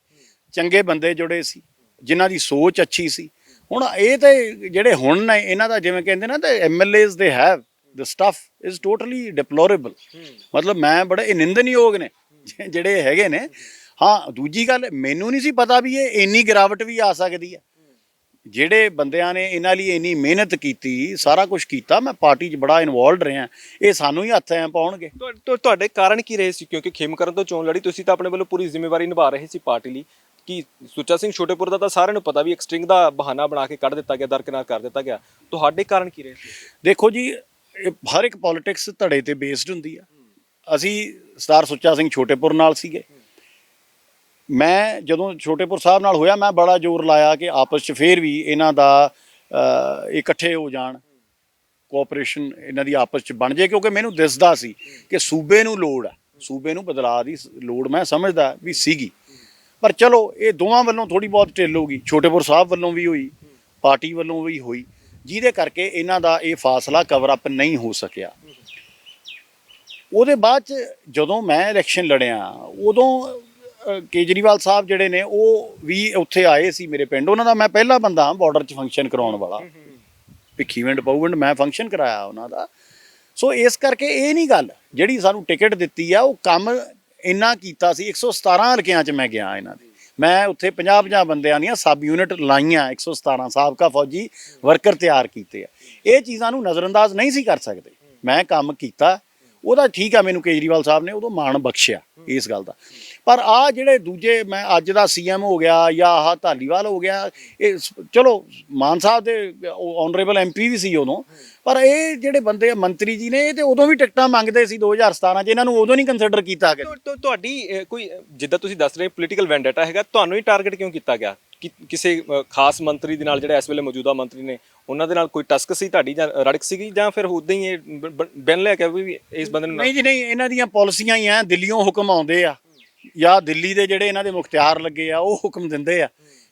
ਚੰਗੇ ਬੰਦੇ ਜੁੜੇ ਸੀ, ਜਿਨ੍ਹਾਂ ਦੀ ਸੋਚ ਅੱਛੀ ਸੀ। ਹੁਣ ਇਹ ਤੇ ਜਿਹੜੇ ਹੁਣ ਨੇ, ਇਹਨਾਂ ਦਾ ਜਿਵੇਂ ਕਹਿੰਦੇ ਨਾ, ਤੇ MLAs ਦੇ have the stuff is totally deplorable. ਮਤਲਬ ਮੈਂ ਬੜੇ ਨਿੰਦਣਯੋਗ ਨੇ ਜਿਹੜੇ ਹੈਗੇ ਨੇ। ਹਾਂ, ਦੂਜੀ ਗੱਲ, ਮੈਨੂੰ ਨਹੀਂ ਸੀ ਪਤਾ ਵੀ ਇਹ ਇੰਨੀ ਗਿਰਾਵਟ ਵੀ ਆ ਸਕਦੀ ਹੈ। ਜਿਹੜੇ ਬੰਦਿਆਂ ਨੇ ਇਹਨਾਂ ਲਈ ਇੰਨੀ ਮਿਹਨਤ ਕੀਤੀ, ਸਾਰਾ ਕੁਝ ਕੀਤਾ, ਮੈਂ ਪਾਰਟੀ 'ਚ ਬੜਾ ਇਨਵੋਲਵਡ ਰਿਹਾ, ਇਹ ਸਾਨੂੰ ਹੀ ਹੱਥ ਐਂ ਪਾਉਣਗੇ। ਤੁਹਾਡੇ ਕਾਰਨ ਕੀ ਰਹੇ ਸੀ? ਕਿਉਂਕਿ ਖੇਮਕਰਨ ਤੋਂ ਚੋਣ ਲੜੀ, ਤੁਸੀਂ ਤਾਂ ਆਪਣੇ ਵੱਲੋਂ ਪੂਰੀ ਜ਼ਿੰਮੇਵਾਰੀ ਨਿਭਾ ਰਹੇ ਸੀ ਪਾਰਟੀ ਲਈ। ਕਿ ਸੁੱਚਾ ਸਿੰਘ ਛੋਟੇਪੁਰ ਦਾ ਤਾਂ ਸਾਰਿਆਂ ਨੂੰ ਪਤਾ ਵੀ ਇੱਕ ਸਟ੍ਰਿੰਗ ਦਾ ਬਹਾਨਾ ਬਣਾ ਕੇ ਕੱਢ ਦਿੱਤਾ ਗਿਆ, ਦਰਕਨਾਰ ਕਰ ਦਿੱਤਾ ਗਿਆ। ਤੁਹਾਡੇ ਕਾਰਨ ਕੀ ਰਹੇ ਸੀ? ਦੇਖੋ ਜੀ, ਹਰ ਇੱਕ ਪੋਲਿਟਿਕਸ ਧੜੇ ਤੇ ਬੇਸਡ ਹੁੰਦੀ ਆ। ਅਸੀਂ ਸਰਦਾਰ ਸੁੱਚਾ ਸਿੰਘ ਛੋਟੇਪੁਰ ਨਾਲ ਸੀਗੇ। ਮੈਂ ਜਦੋਂ ਛੋਟੇਪੁਰ ਸਾਹਿਬ ਨਾਲ ਹੋਇਆ, ਮੈਂ ਬੜਾ ਜ਼ੋਰ ਲਾਇਆ ਕਿ ਆਪਸ 'ਚ ਫੇਰ ਵੀ ਇਹਨਾਂ ਦਾ ਇਕੱਠੇ ਹੋ ਜਾਣ, ਕੋਆਪਰੇਸ਼ਨ ਇਹਨਾਂ ਦੀ ਆਪਸ 'ਚ ਬਣ ਜਾਏ, ਕਿਉਂਕਿ ਮੈਨੂੰ ਦਿਸਦਾ ਸੀ ਕਿ ਸੂਬੇ ਨੂੰ ਲੋੜ ਹੈ, ਸੂਬੇ ਨੂੰ ਬਦਲਾਅ ਦੀ ਲੋੜ ਮੈਂ ਸਮਝਦਾ ਵੀ ਸੀਗੀ। ਪਰ ਚਲੋ, ਇਹ ਦੋਵਾਂ ਵੱਲੋਂ ਥੋੜ੍ਹੀ ਬਹੁਤ ਢਿੱਲ ਹੋ ਗਈ, ਛੋਟੇਪੁਰ ਸਾਹਿਬ ਵੱਲੋਂ ਵੀ ਹੋਈ, ਪਾਰਟੀ ਵੱਲੋਂ ਵੀ ਹੋਈ, ਜਿਹਦੇ ਕਰਕੇ ਇਹਨਾਂ ਦਾ ਇਹ ਫਾਸਲਾ ਕਵਰ ਅਪ ਨਹੀਂ ਹੋ ਸਕਿਆ। ਉਹਦੇ ਬਾਅਦ 'ਚ ਜਦੋਂ ਮੈਂ ਇਲੈਕਸ਼ਨ ਲੜਿਆ, ਉਦੋਂ ਕੇਜਰੀਵਾਲ ਸਾਹਿਬ ਜਿਹੜੇ ਨੇ ਉਹ ਵੀ ਉੱਥੇ ਆਏ ਸੀ ਮੇਰੇ ਪਿੰਡ। ਉਹਨਾਂ ਦਾ ਮੈਂ ਪਹਿਲਾ ਬੰਦਾ ਹਾਂ ਬਾਰਡਰ 'ਚ ਫੰਕਸ਼ਨ ਕਰਾਉਣ ਵਾਲਾ, ਭਿੱਖੀਵਿੰਡ ਪਊਵਿੰਡ ਮੈਂ ਫੰਕਸ਼ਨ ਕਰਾਇਆ ਉਹਨਾਂ ਦਾ। ਸੋ ਇਸ ਕਰਕੇ ਇਹ ਨਹੀਂ ਗੱਲ, ਜਿਹੜੀ ਸਾਨੂੰ ਟਿਕਟ ਦਿੱਤੀ ਆ ਉਹ ਕੰਮ ਇੰਨਾ ਕੀਤਾ ਸੀ। 117 ਹਲਕਿਆਂ 'ਚ ਮੈਂ ਗਿਆ ਇਹਨਾਂ ਦੇ, ਮੈਂ ਉੱਥੇ 50-50 ਬੰਦਿਆਂ ਦੀਆਂ ਸਬ ਯੂਨਿਟ ਲਾਈਆਂ, 117 ਸਾਬਕਾ ਫੌਜੀ ਵਰਕਰ ਤਿਆਰ ਕੀਤੇ ਆ। ਇਹ ਚੀਜ਼ਾਂ ਨੂੰ ਨਜ਼ਰਅੰਦਾਜ਼ ਨਹੀਂ ਸੀ ਕਰ ਸਕਦੇ। ਮੈਂ ਕੰਮ ਕੀਤਾ, ਉਹਦਾ ਠੀਕ ਆ, ਮੈਨੂੰ ਕੇਜਰੀਵਾਲ ਸਾਹਿਬ ਨੇ ਉਦੋਂ ਮਾਣ ਬਖਸ਼ਿਆ ਇਸ ਗੱਲ ਦਾ। ਪਰ ਆ ਜਿਹੜੇ ਦੂਜੇ, ਮੈਂ ਅੱਜ ਦਾ ਸੀਐਮ ਹੋ ਗਿਆ ਜਾਂ ਆਹ ਧਾਲੀਵਾਲ ਹੋ ਗਿਆ, ਇਹ ਚਲੋ ਮਾਨ ਸਾਹਿਬ ਦੇ ਆਨਰੇਬਲ ਐਮਪੀ ਵੀ ਸੀ ਉਦੋਂ, ਪਰ ਇਹ ਜਿਹੜੇ ਬੰਦੇ ਆ ਮੰਤਰੀ ਜੀ ਨੇ, ਇਹ ਤੇ ਉਦੋਂ ਵੀ ਟਿਕਟਾਂ ਮੰਗਦੇ ਸੀ 2017 'ਚ, ਇਹਨਾਂ ਨੂੰ ਉਦੋਂ ਨਹੀਂ ਕੰਸੀਡਰ ਕੀਤਾ ਗਿਆ। ਤੁਹਾਡੀ ਕੋਈ ਜਿੱਦਾਂ ਤੁਸੀਂ ਦੱਸ ਰਹੇ ਪੋਲੀਟੀਕਲ ਵੈਂਡੇਟਾ ਹੈਗਾ, ਤੁਹਾਨੂੰ ਹੀ ਟਾਰਗੇਟ ਕਿਉਂ ਕੀਤਾ ਗਿਆ? ਕਿਸੇ ਖਾਸ ਮੰਤਰੀ ਦੇ ਨਾਲ, ਜਿਹੜਾ ਇਸ ਵੇਲੇ ਮੌਜੂਦਾ ਮੰਤਰੀ ਨੇ, ਉਹਨਾਂ ਦੇ ਨਾਲ ਕੋਈ ਟਸਕ ਸੀ ਤੁਹਾਡੀ ਜਾਂ ਰੜਕ ਸੀਗੀ, ਜਾਂ ਫਿਰ ਉਦਾਂ ਹੀ ਇਹ ਬਿਨ ਲਿਆ ਕਿ ਵੀ ਇਸ ਬੰਦੇ ਨੂੰ? ਨਹੀਂ ਜੀ ਨਹੀਂ, ਇਹਨਾਂ ਦੀਆਂ ਪਾਲਿਸੀਆਂ ਹੀ ਆ, ਦਿੱਲੀੋਂ ਹੁਕਮ ਆਉਂਦੇ ਆ ਜਾਂ ਦਿੱਲੀ ਦੇ ਜਿਹੜੇ ਇਹਨਾਂ ਦੇ ਮੁਖਤਿਆਰ ਲੱਗੇ ਆ ਉਹ ਹੁਕਮ ਦਿੰਦੇ ਆ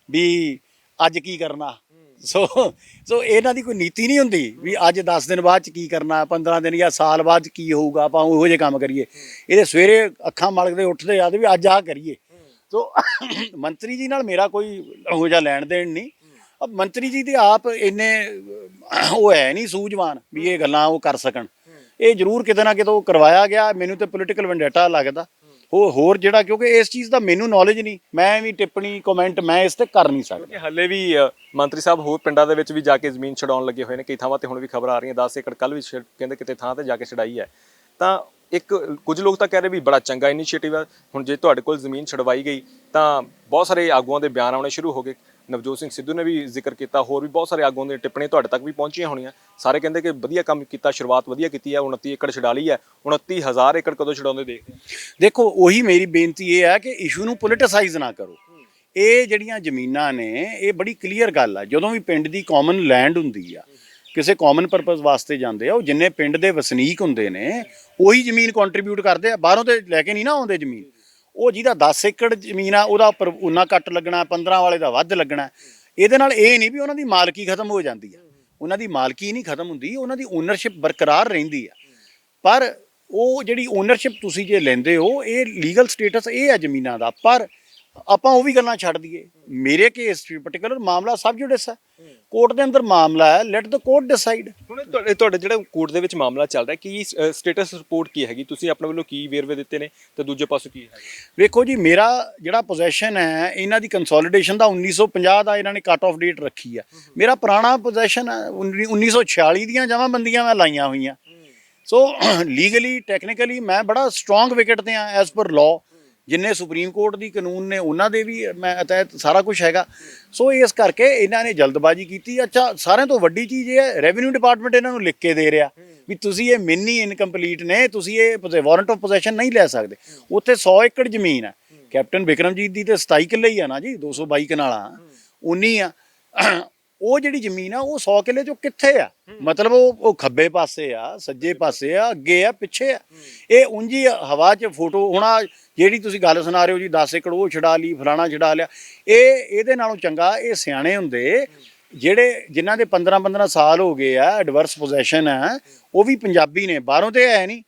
ਵੀ ਅੱਜ ਕੀ ਕਰਨਾ। ਸੋ ਇਹਨਾਂ ਦੀ ਕੋਈ ਨੀਤੀ ਨਹੀਂ ਹੁੰਦੀ ਵੀ ਅੱਜ 10 ਦਿਨ ਬਾਅਦ ਚ ਕੀ ਕਰਨਾ, 15 ਦਿਨ ਜਾਂ ਸਾਲ ਬਾਅਦ ਕੀ ਹੋਊਗਾ, ਆਪਾਂ ਉਹੋ ਜਿਹੇ ਕੰਮ ਕਰੀਏ। ਇਹਦੇ ਸਵੇਰੇ ਅੱਖਾਂ ਮਲਕਦੇ ਉੱਠਦੇ ਆ ਤੇ ਵੀ ਅੱਜ ਆਹ ਕਰੀਏ। ਸੋ ਮੰਤਰੀ ਜੀ ਨਾਲ ਮੇਰਾ ਕੋਈ ਉਹੋ ਜਿਹਾ ਲੈਣ ਦੇਣ ਨਹੀਂ। ਮੰਤਰੀ ਜੀ ਦੇ ਆਪ ਇੰਨੇ ਉਹ ਹੈ ਨਹੀਂ ਸੂਝਵਾਨ ਵੀ ਇਹ ਗੱਲਾਂ ਉਹ ਕਰ ਸਕਣ। ਇਹ ਜ਼ਰੂਰ ਕਿਤੇ ਨਾ ਕਿਤੇ ਉਹ ਕਰਵਾਇਆ ਗਿਆ। ਮੈਨੂੰ ਤੇ ਪੋਲੀਟੀਕਲ ਵੈਂਡੇਟਾ ਲੱਗਦਾ। ਹੋਰ ਜਿਹੜਾ, ਕਿਉਂਕਿ ਇਸ ਚੀਜ਼ ਦਾ ਮੈਨੂੰ ਨੌਲੇਜ ਨਹੀਂ, ਮੈਂ ਵੀ ਟਿੱਪਣੀ ਕਮੈਂਟ ਮੈਂ ਇਸ ਤੇ ਕਰ ਨਹੀਂ ਸਕਦਾ। ਹੱਲੇ ਵੀ ਮੰਤਰੀ ਸਾਹਿਬ ਹੋਰ ਪਿੰਡਾਂ ਦੇ ਵਿੱਚ ਵੀ ਜਾ ਕੇ ਜ਼ਮੀਨ ਛਡਾਉਣ ਲੱਗੇ ਹੋਏ ਨੇ, ਕਈ ਥਾਵਾਂ ਤੇ ਹੁਣ ਵੀ ਖਬਰ ਆ ਰਹੀਆਂ 10 ਏਕੜ ਕੱਲ ਵੀ ਕਹਿੰਦੇ ਕਿਤੇ ਥਾਂ ਤੇ ਜਾ ਕੇ ਛਡਾਈ ਹੈ। ਤਾਂ ਕੁਝ ਲੋਕ ਤਾਂ ਕਹਿ ਰਹੇ ਵੀ ਬੜਾ ਚੰਗਾ ਇਨੀਸ਼ੀਏਟਿਵ ਹੈ। ਹੁਣ ਜੇ ਤੁਹਾਡੇ ਕੋਲ ਜ਼ਮੀਨ ਛਡਵਾਈ ਗਈ ਤਾਂ ਬਹੁਤ ਸਾਰੇ ਆਗੂਆਂ ਦੇ ਬਿਆਨ ਆਉਣੇ ਸ਼ੁਰੂ ਹੋ ਗਏ। ਨਵਜੋਤ ਸਿੰਘ ਸਿੱਧੂ ਨੇ ਵੀ ਜ਼ਿਕਰ ਕੀਤਾ, ਹੋਰ ਵੀ ਬਹੁਤ ਸਾਰੇ ਆਗੂਆਂ ਦੀਆਂ ਟਿੱਪਣੀਆਂ ਤੁਹਾਡੇ ਤੱਕ ਵੀ ਪਹੁੰਚੀਆਂ ਹੋਣੀਆਂ। ਸਾਰੇ ਕਹਿੰਦੇ ਕਿ ਵਧੀਆ ਕੰਮ ਕੀਤਾ, ਸ਼ੁਰੂਆਤ ਵਧੀਆ ਕੀਤੀ ਹੈ। 29 ਏਕੜ ਛਡਾ ਲਈ ਹੈ, 29,000 ਏਕੜ ਕਦੋਂ ਛਡਾਉਂਦੇ ਦੇਖਦੇ? ਦੇਖੋ, ਉਹੀ ਮੇਰੀ ਬੇਨਤੀ ਇਹ ਹੈ ਕਿ ਇਸ਼ੂ ਨੂੰ ਪੋਲੀਟੀਸਾਈਜ਼ ਨਾ ਕਰੋ। ਇਹ ਜਿਹੜੀਆਂ ਜ਼ਮੀਨਾਂ ਨੇ, ਇਹ ਬੜੀ ਕਲੀਅਰ ਗੱਲ ਆ। ਜਦੋਂ ਵੀ ਪਿੰਡ ਦੀ ਕਾਮਨ ਲੈਂਡ ਹੁੰਦੀ ਆ, ਕਿਸੇ ਕਾਮਨ ਪਰਪਸ ਵਾਸਤੇ ਜਾਂਦੇ ਆ, ਉਹ ਜਿੰਨੇ ਪਿੰਡ ਦੇ ਵਸਨੀਕ ਹੁੰਦੇ ਨੇ ਉਹੀ ਜ਼ਮੀਨ ਕੰਟਰੀਬਿਊਟ ਕਰਦੇ ਆ, ਬਾਹਰੋਂ ਤੇ ਲੈ ਕੇ ਨਹੀਂ ਨਾ ਆਉਂਦੇ ਜ਼ਮੀਨ। ਉਹ ਜਿਹਦਾ 10 ਏਕੜ ਜ਼ਮੀਨ ਆ ਉਹਦਾ ਉੱਪਰ ਉਨਾ ਕੱਟ ਲੱਗਣਾ, 15 ਵਾਲੇ ਦਾ ਵੱਧ ਲੱਗਣਾ। ਇਹਦੇ ਨਾਲ ਇਹ ਨਹੀਂ ਵੀ ਉਹਨਾਂ ਦੀ ਮਾਲਕੀ ਖਤਮ ਹੋ ਜਾਂਦੀ ਆ। ਉਹਨਾਂ ਦੀ ਮਾਲਕੀ ਨਹੀਂ ਖਤਮ ਹੁੰਦੀ, ਉਹਨਾਂ ਦੀ ਓਨਰਸ਼ਿਪ ਬਰਕਰਾਰ ਰਹਿੰਦੀ ਆ। ਪਰ ਉਹ ਜਿਹੜੀ ਓਨਰਸ਼ਿਪ ਤੁਸੀਂ ਜੇ ਲੈਂਦੇ ਹੋ, ਇਹ ਲੀਗਲ ਸਟੇਟਸ ਇਹ ਆ ਜ਼ਮੀਨਾਂ ਦਾ। ਪਰ ਆਪਾਂ ਉਹ ਵੀ ਗੱਲਾਂ ਛੱਡ ਦਈਏ। ਮੇਰੇ ਕੇਸ 'ਚ ਪਾਰਟਿਕੂਲਰ ਮਾਮਲਾ ਸਬ ਜੁਡਿਸ ਹੈ, ਕੋਰਟ ਦੇ ਅੰਦਰ ਮਾਮਲਾ ਹੈ, ਲੈਟ ਦ ਕੋਰਟ ਡਿਸਾਈਡ। ਹੁਣ ਤੁਹਾਡੇ ਜਿਹੜਾ ਕੋਰਟ ਦੇ ਵਿੱਚ ਮਾਮਲਾ ਚੱਲ ਰਿਹਾ, ਕੀ ਸਟੇਟਸ ਰਿਪੋਰਟ ਕੀ ਹੈਗੀ? ਤੁਸੀਂ ਆਪਣੇ ਵੱਲੋਂ ਕੀ ਵੇਰਵੇ ਦਿੱਤੇ ਨੇ ਤੇ ਦੂਜੇ ਪਾਸੋਂ ਕੀ ਹੈ? ਵੇਖੋ ਜੀ, ਮੇਰਾ ਜਿਹੜਾ ਪੋਜੈਸ਼ਨ ਹੈ, ਇਹਨਾਂ ਦੀ ਕੰਸੋਲੀਡੇਸ਼ਨ ਦਾ 1950 ਦਾ ਇਹਨਾਂ ਨੇ ਕੱਟ ਆਫ ਡੇਟ ਰੱਖੀ ਆ। ਮੇਰਾ ਪੁਰਾਣਾ ਪੋਜੈਸ਼ਨ ਹੈ 1946 ਦੀਆਂ ਜਮਾਬੰਦੀਆਂ ਮੈਂ ਲਾਈਆਂ ਹੋਈਆਂ। ਸੋ ਲੀਗਲੀ ਟੈਕਨੀਕਲੀ ਮੈਂ ਬੜਾ ਸਟਰੋਂਗ ਵਿਕਟ ਤੇ ਆ ਐਜ਼ ਪਰ ਲਾਅ। ਜਿੰਨੇ ਸੁਪਰੀਮ ਕੋਰਟ ਦੀ ਕਾਨੂੰਨ ਨੇ ਉਹਨਾਂ ਦੇ ਵੀ ਮੈਂ ਤਹਿਤ ਸਾਰਾ ਕੁਝ ਹੈਗਾ। ਸੋ ਇਸ ਕਰਕੇ ਇਹਨਾਂ ਨੇ ਜਲਦਬਾਜ਼ੀ ਕੀਤੀ। ਅੱਛਾ, ਸਾਰਿਆਂ ਤੋਂ ਵੱਡੀ ਚੀਜ਼ ਇਹ ਹੈ, ਰੈਵਨਿਊ ਡਿਪਾਰਟਮੈਂਟ ਇਹਨਾਂ ਨੂੰ ਲਿਖ ਕੇ ਦੇ ਰਿਹਾ ਵੀ ਤੁਸੀਂ ਇਹ ਮਿਨੀ ਇਨਕੰਪਲੀਟ ਨੇ, ਤੁਸੀਂ ਇਹ ਵਾਰੰਟ ਆਫ ਪੋਜੈਸ਼ਨ ਨਹੀਂ ਲੈ ਸਕਦੇ। ਉੱਥੇ 100 ਏਕੜ ਜ਼ਮੀਨ ਹੈ। ਕੈਪਟਨ ਬਿਕਰਮਜੀਤ ਦੀ ਤੇ 27 ਕਿੱਲੇ ਹੀ ਆ ਨਾ ਜੀ, 222 ਕਨਾਲਾਂ ਉਨੀ ਆ। ਉਹ ਜਿਹੜੀ ਜ਼ਮੀਨ ਆ ਉਹ 100 ਕਿੱਲੇ ਚੋਂ ਕਿੱਥੇ ਆ? ਮਤਲਬ ਉਹ ਖੱਬੇ ਪਾਸੇ ਆ, ਸੱਜੇ ਪਾਸੇ ਆ, ਅੱਗੇ ਆ, ਪਿੱਛੇ ਆ। ਇਹ ਉਂਝੀ ਹਵਾ 'ਚ ਫੋਟੋ। ਹੁਣ ਜਿਹੜੀ ਤੁਸੀਂ ਗੱਲ ਸੁਣਾ ਰਹੇ ਹੋ ਜੀ, 10 ਏਕੜ ਉਹ ਛਡਾ ਲਈ, ਫਲਾਣਾ ਛਡਾ ਲਿਆ, ਇਹਦੇ ਨਾਲੋਂ ਚੰਗਾ ਇਹ ਸਿਆਣੇ ਹੁੰਦੇ ਜਿਹੜੇ ਜਿਨ੍ਹਾਂ ਦੇ 15-15 ਸਾਲ ਹੋ ਗਏ ਆ, ਐਡਵਰਸ ਪੋਜੈਸ਼ਨ ਆ, ਉਹ ਵੀ ਪੰਜਾਬੀ ਨੇ, ਬਾਹਰੋਂ ਤੇ ਹੈ ਨਹੀਂ।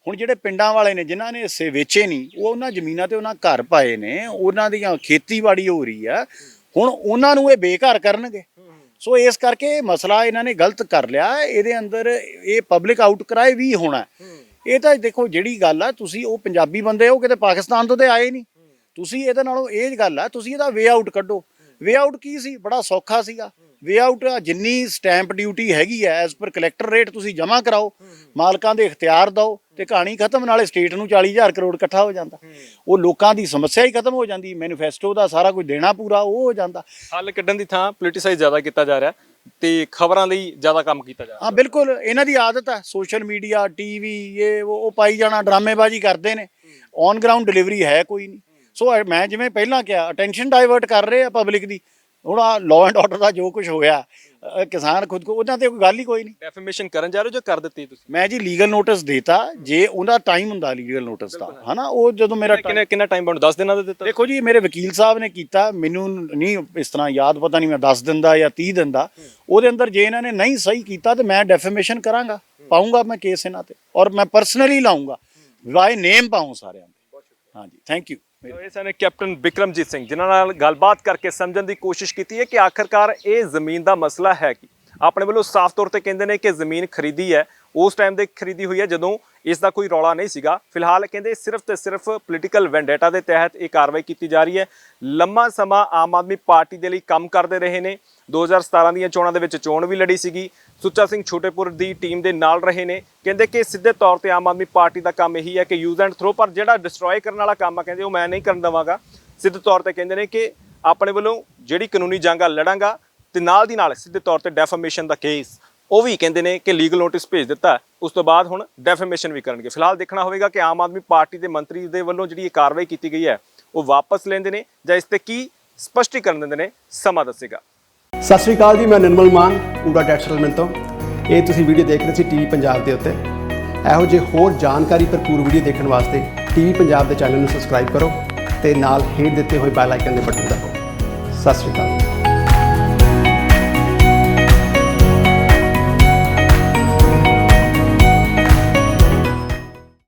ਹੁਣ ਜਿਹੜੇ ਪਿੰਡਾਂ ਵਾਲੇ ਨੇ ਜਿਨ੍ਹਾਂ ਨੇ ਹਿੱਸੇ ਵੇਚੇ ਨਹੀਂ, ਉਹ ਉਹਨਾਂ ਜ਼ਮੀਨਾਂ ਤੇ ਉਹਨਾਂ ਘਰ ਪਾਏ ਨੇ, ਉਹਨਾਂ ਦੀਆਂ ਖੇਤੀਬਾੜੀ ਹੋ ਰਹੀ ਆ। ਹੁਣ ਉਹਨਾਂ ਨੂੰ ਇਹ ਬੇਘਰ ਕਰਨਗੇ। ਸੋ ਇਸ ਕਰਕੇ ਮਸਲਾ ਇਹਨਾਂ ਨੇ ਗਲਤ ਕਰ ਲਿਆ। ਇਹਦੇ ਅੰਦਰ ਇਹ ਪਬਲਿਕ ਆਊਟ ਕਰਾਈ ਵੀ ਹੋਣਾ। ਇਹ ਤਾਂ ਦੇਖੋ ਜਿਹੜੀ ਗੱਲ ਆ, ਤੁਸੀਂ ਉਹ ਪੰਜਾਬੀ ਬੰਦੇ ਹੋ, ਕਿਤੇ ਪਾਕਿਸਤਾਨ ਤੋਂ ਤੇ ਆਏ ਨਹੀਂ ਤੁਸੀਂ। ਇਹਦੇ ਨਾਲੋਂ ਇਹ ਗੱਲ ਆ, ਤੁਸੀਂ ਇਹਦਾ ਵੇ ਆਊਟ ਕੱਢੋ। ਵੇ ਆਊਟ ਕੀ ਸੀ? ਬੜਾ ਸੌਖਾ ਸੀਗਾ ਵੇ ਆਊਟ। ਜਿੰਨੀ ਸਟੈਂਪ ਡਿਊਟੀ ਹੈਗੀ ਹੈ ਐਜ਼ ਪਰ ਕਲੈਕਟਰ ਰੇਟ ਤੁਸੀਂ ਜਮ੍ਹਾਂ ਕਰਾਓ, ਮਾਲਕਾਂ ਦੇ ਇਖਤਿਆਰ ਦਿਓ ਤੇ ਕਹਾਣੀ ਖਤਮ। ਨਾਲੇ ਸਟੇਟ ਨੂੰ 40,000 ਕਰੋੜ ਇਕੱਠਾ ਹੋ ਜਾਂਦਾ। ਉਹ ਲੋਕਾਂ ਦੀ ਸਮੱਸਿਆ ਹੀ ਖਤਮ ਹੋ ਜਾਂਦੀ। ਮੈਨੀਫੈਸਟੋ ਦਾ ਸਾਰਾ ਕੁਝ ਦੇਣਾ ਪੂਰਾ ਉਹ ਹੋ ਜਾਂਦਾ। ਹੱਲ ਕੱਢਣ ਦੀ ਥਾਂ ਪੋਲੀਟੀਸਾਈਜ਼ ਜ਼ਿਆਦਾ ਕੀਤਾ ਜਾ ਰਿਹਾ ਤੇ ਖਬਰਾਂ ਲਈ ਜ਼ਿਆਦਾ ਕੰਮ ਕੀਤਾ ਜਾ ਰਿਹਾ। ਹਾਂ ਬਿਲਕੁਲ, ਇਹਨਾਂ ਦੀ ਆਦਤ ਹੈ। ਸੋਸ਼ਲ ਮੀਡੀਆ, ਟੀਵੀ, ਇਹ ਉਹ ਪਾਈ ਜਾਣਾ, ਡਰਾਮੇਬਾਜ਼ੀ ਕਰਦੇ ਨੇ। ਔਨ ਗਰਾਊਂਡ ਡਿਲੀਵਰੀ ਹੈ ਕੋਈ ਨਹੀਂ। ਸੋ ਮੈਂ ਜਿਵੇਂ ਪਹਿਲਾਂ ਕਿਹਾ, ਅਟੈਂਸ਼ਨ ਡਾਇਵਰਟ ਕਰ ਰਹੇ ਆ ਪਬਲਿਕ ਦੀ। ਹੁਣ ਆ ਲਾਅ ਐਂਡ ਆਰਡਰ ਦਾ ਜੋ ਕੁਝ ਹੋ ਗਿਆ, ਕਿਸਾਨ ਖੁਦ ਕੋ, ਉਹਨਾਂ ਤੇ ਕੋਈ ਗੱਲ ਹੀ ਕੋਈ ਨਹੀਂ। ਡੈਫੇਮੇਸ਼ਨ ਕਰਨ ਜਾ ਰਹੇ ਹੋ ਜੋ ਕਰ ਦਿੱਤੀ ਤੁਸੀਂ? ਮੈਂ ਜੀ ਲੀਗਲ ਨੋਟਿਸ ਦੇਤਾ। ਜੇ ਉਹਦਾ ਟਾਈਮ ਹੁੰਦਾ ਲੀਗਲ ਨੋਟਿਸ ਦਾ, ਹਨਾ, ਉਹ ਜਦੋਂ ਮੇਰਾ ਕਿੰਨਾ ਟਾਈਮ ਬਣ 10 ਦਿਨਾਂ ਦਾ ਦਿੱਤਾ? ਦੇਖੋ ਜੀ, ਮੇਰੇ ਵਕੀਲ ਸਾਹਿਬ ਨੇ ਕੀਤਾ, ਮੈਨੂੰ ਨਹੀਂ ਇਸ ਤਰ੍ਹਾਂ ਯਾਦ, ਪਤਾ ਨਹੀਂ ਮੈਂ 10 ਦਿਨ ਦਾ ਜਾਂ 30 ਦਿਨ ਦਾ। ਉਹਦੇ ਅੰਦਰ ਜੇ ਇਹਨਾਂ ਨੇ ਨਹੀਂ ਸਹੀ ਕੀਤਾ ਤੇ ਮੈਂ ਡੈਫੇਮੇਸ਼ਨ ਕਰਾਂਗਾ, ਪਾਉਂਗਾ ਮੈਂ ਕੇਸ ਇਹਨਾਂ ਤੇ, ਔਰ ਮੈਂ ਪਰਸਨਲੀ ਲਾਉਂਗਾ, ਬਾਏ ਨੇਮ ਪਾਉਂ ਸਾਰਿਆਂ ਦੇ। ਹਾਂਜੀ, ਥੈਂਕ ਯੂ। ਇਹ ਸਨ ਕੈਪਟਨ ਬਿਕਰਮਜੀਤ ਸਿੰਘ, ਜਿਨ੍ਹਾਂ ਨਾਲ ਗੱਲਬਾਤ ਕਰਕੇ ਸਮਝਣ ਦੀ ਕੋਸ਼ਿਸ਼ ਕੀਤੀ ਹੈ ਕਿ ਆਖਰਕਾਰ ਇਹ ਜ਼ਮੀਨ ਦਾ ਮਸਲਾ ਹੈ ਕਿ ਆਪਣੇ ਵੱਲੋਂ ਸਾਫ਼ ਤੌਰ ਤੇ ਕਹਿੰਦੇ ਨੇ ਕਿ ਜ਼ਮੀਨ ਖਰੀਦੀ ਹੈ, ਉਸ ਟਾਈਮ ਦੇ ਖਰੀਦੀ ਹੋਈ ਹੈ ਜਦੋਂ ਇਸ ਦਾ ਕੋਈ ਰੌਲਾ ਨਹੀਂ ਸੀਗਾ। ਫਿਲਹਾਲ ਕਹਿੰਦੇ ਸਿਰਫ ਤੇ ਸਿਰਫ ਪੋਲੀਟੀਕਲ ਵੈਂਡੇਟਾ ਦੇ ਤਹਿਤ ਇਹ ਕਾਰਵਾਈ ਕੀਤੀ ਜਾ ਰਹੀ ਹੈ। ਲੰਮਾ ਸਮਾਂ ਆਮ ਆਦਮੀ ਪਾਰਟੀ ਦੇ ਲਈ ਕੰਮ ਕਰਦੇ ਰਹੇ ਨੇ। 2017 ਦੀਆਂ ਚੋਣਾਂ ਦੇ ਵਿੱਚ ਚੋਣ ਵੀ ਲੜੀ ਸੀਗੀ। ਸੁੱਚਾ ਸਿੰਘ ਛੋਟੇਪੁਰ ਦੀ ਟੀਮ ਦੇ ਨਾਲ ਰਹੇ ਨੇ। ਕਹਿੰਦੇ ਕਿ ਸਿੱਧੇ ਤੌਰ ਤੇ ਆਮ ਆਦਮੀ ਪਾਰਟੀ ਦਾ ਕੰਮ ਇਹੀ ਹੈ ਕਿ ਯੂਜ਼ ਐਂਡ ਥਰੋ, ਪਰ ਜਿਹੜਾ ਡਿਸਟਰੋਏ ਕਰਨ ਵਾਲਾ ਕੰਮ ਆ ਕਹਿੰਦੇ ਉਹ ਮੈਂ ਨਹੀਂ ਕਰਨ ਦੇਵਾਂਗਾ। ਸਿੱਧੇ ਤੌਰ ਤੇ ਕਹਿੰਦੇ ਨੇ ਕਿ ਆਪਣੇ ਵੱਲੋਂ ਜਿਹੜੀ ਕਾਨੂੰਨੀ ਜੰਗ ਆ ਲੜਾਂਗਾ ਤੇ ਨਾਲ ਦੀ ਨਾਲ ਸਿੱਧੇ ਤੌਰ ਤੇ ਡੈਫਾਮੇਸ਼ਨ ਦਾ ਕੇਸ ਉਹ ਵੀ ਕਹਿੰਦੇ ਨੇ ਕਿ ਲੀਗਲ ਨੋਟਿਸ ਭੇਜ ਦਿੱਤਾ। ਉਸ ਤੋਂ ਬਾਅਦ ਹੁਣ ਡੈਫਾਮੇਸ਼ਨ ਵੀ ਕਰਨਗੇ। ਫਿਲਹਾਲ ਦੇਖਣਾ ਹੋਵੇਗਾ ਕਿ ਆਮ ਆਦਮੀ ਪਾਰਟੀ ਦੇ ਮੰਤਰੀ ਦੇ ਵੱਲੋਂ ਜਿਹੜੀ ਇਹ ਕਾਰਵਾਈ ਕੀਤੀ ਗਈ ਹੈ ਉਹ ਵਾਪਸ ਲੈਂਦੇ ਨੇ ਜਾਂ ਇਸ ਤੇ ਕੀ ਸਪਸ਼ਟੀਕਰਨ ਦਿੰਦੇ ਨੇ, ਸਮਾਂ ਦੱਸੇਗਾ। ਸਤਿ ਸ਼੍ਰੀ ਅਕਾਲ ਜੀ, ਮੈਂ ਨਿਰਮਲ ਮਾਨ ਪੂਰਾ ਟੈਕਸ ਸੈਟਲਮੈਂਟ ਤੋਂ। ਇਹ ਤੁਸੀਂ ਵੀਡੀਓ ਦੇਖ ਰਹੇ ਸੀ ਟੀਵੀ ਪੰਜਾਬ ਦੇ ਉੱਤੇ। ਇਹੋ ਜਿਹੇ ਹੋਰ ਜਾਣਕਾਰੀ ਭਰਪੂਰ ਵੀਡੀਓ ਦੇਖਣ ਵਾਸਤੇ ਟੀਵੀ ਪੰਜਾਬ ਦੇ ਚੈਨਲ ਨੂੰ ਸਬਸਕ੍ਰਾਈਬ ਕਰੋ ਤੇ ਨਾਲ ਹੇਠ ਦਿੱਤੇ ਹੋਏ ਬੈਲ ਆਈਕਨ ਦੇ ਬਟਨ ਦਬਾਓ। ਸਤਿ ਸ਼੍ਰੀ ਅਕਾਲ।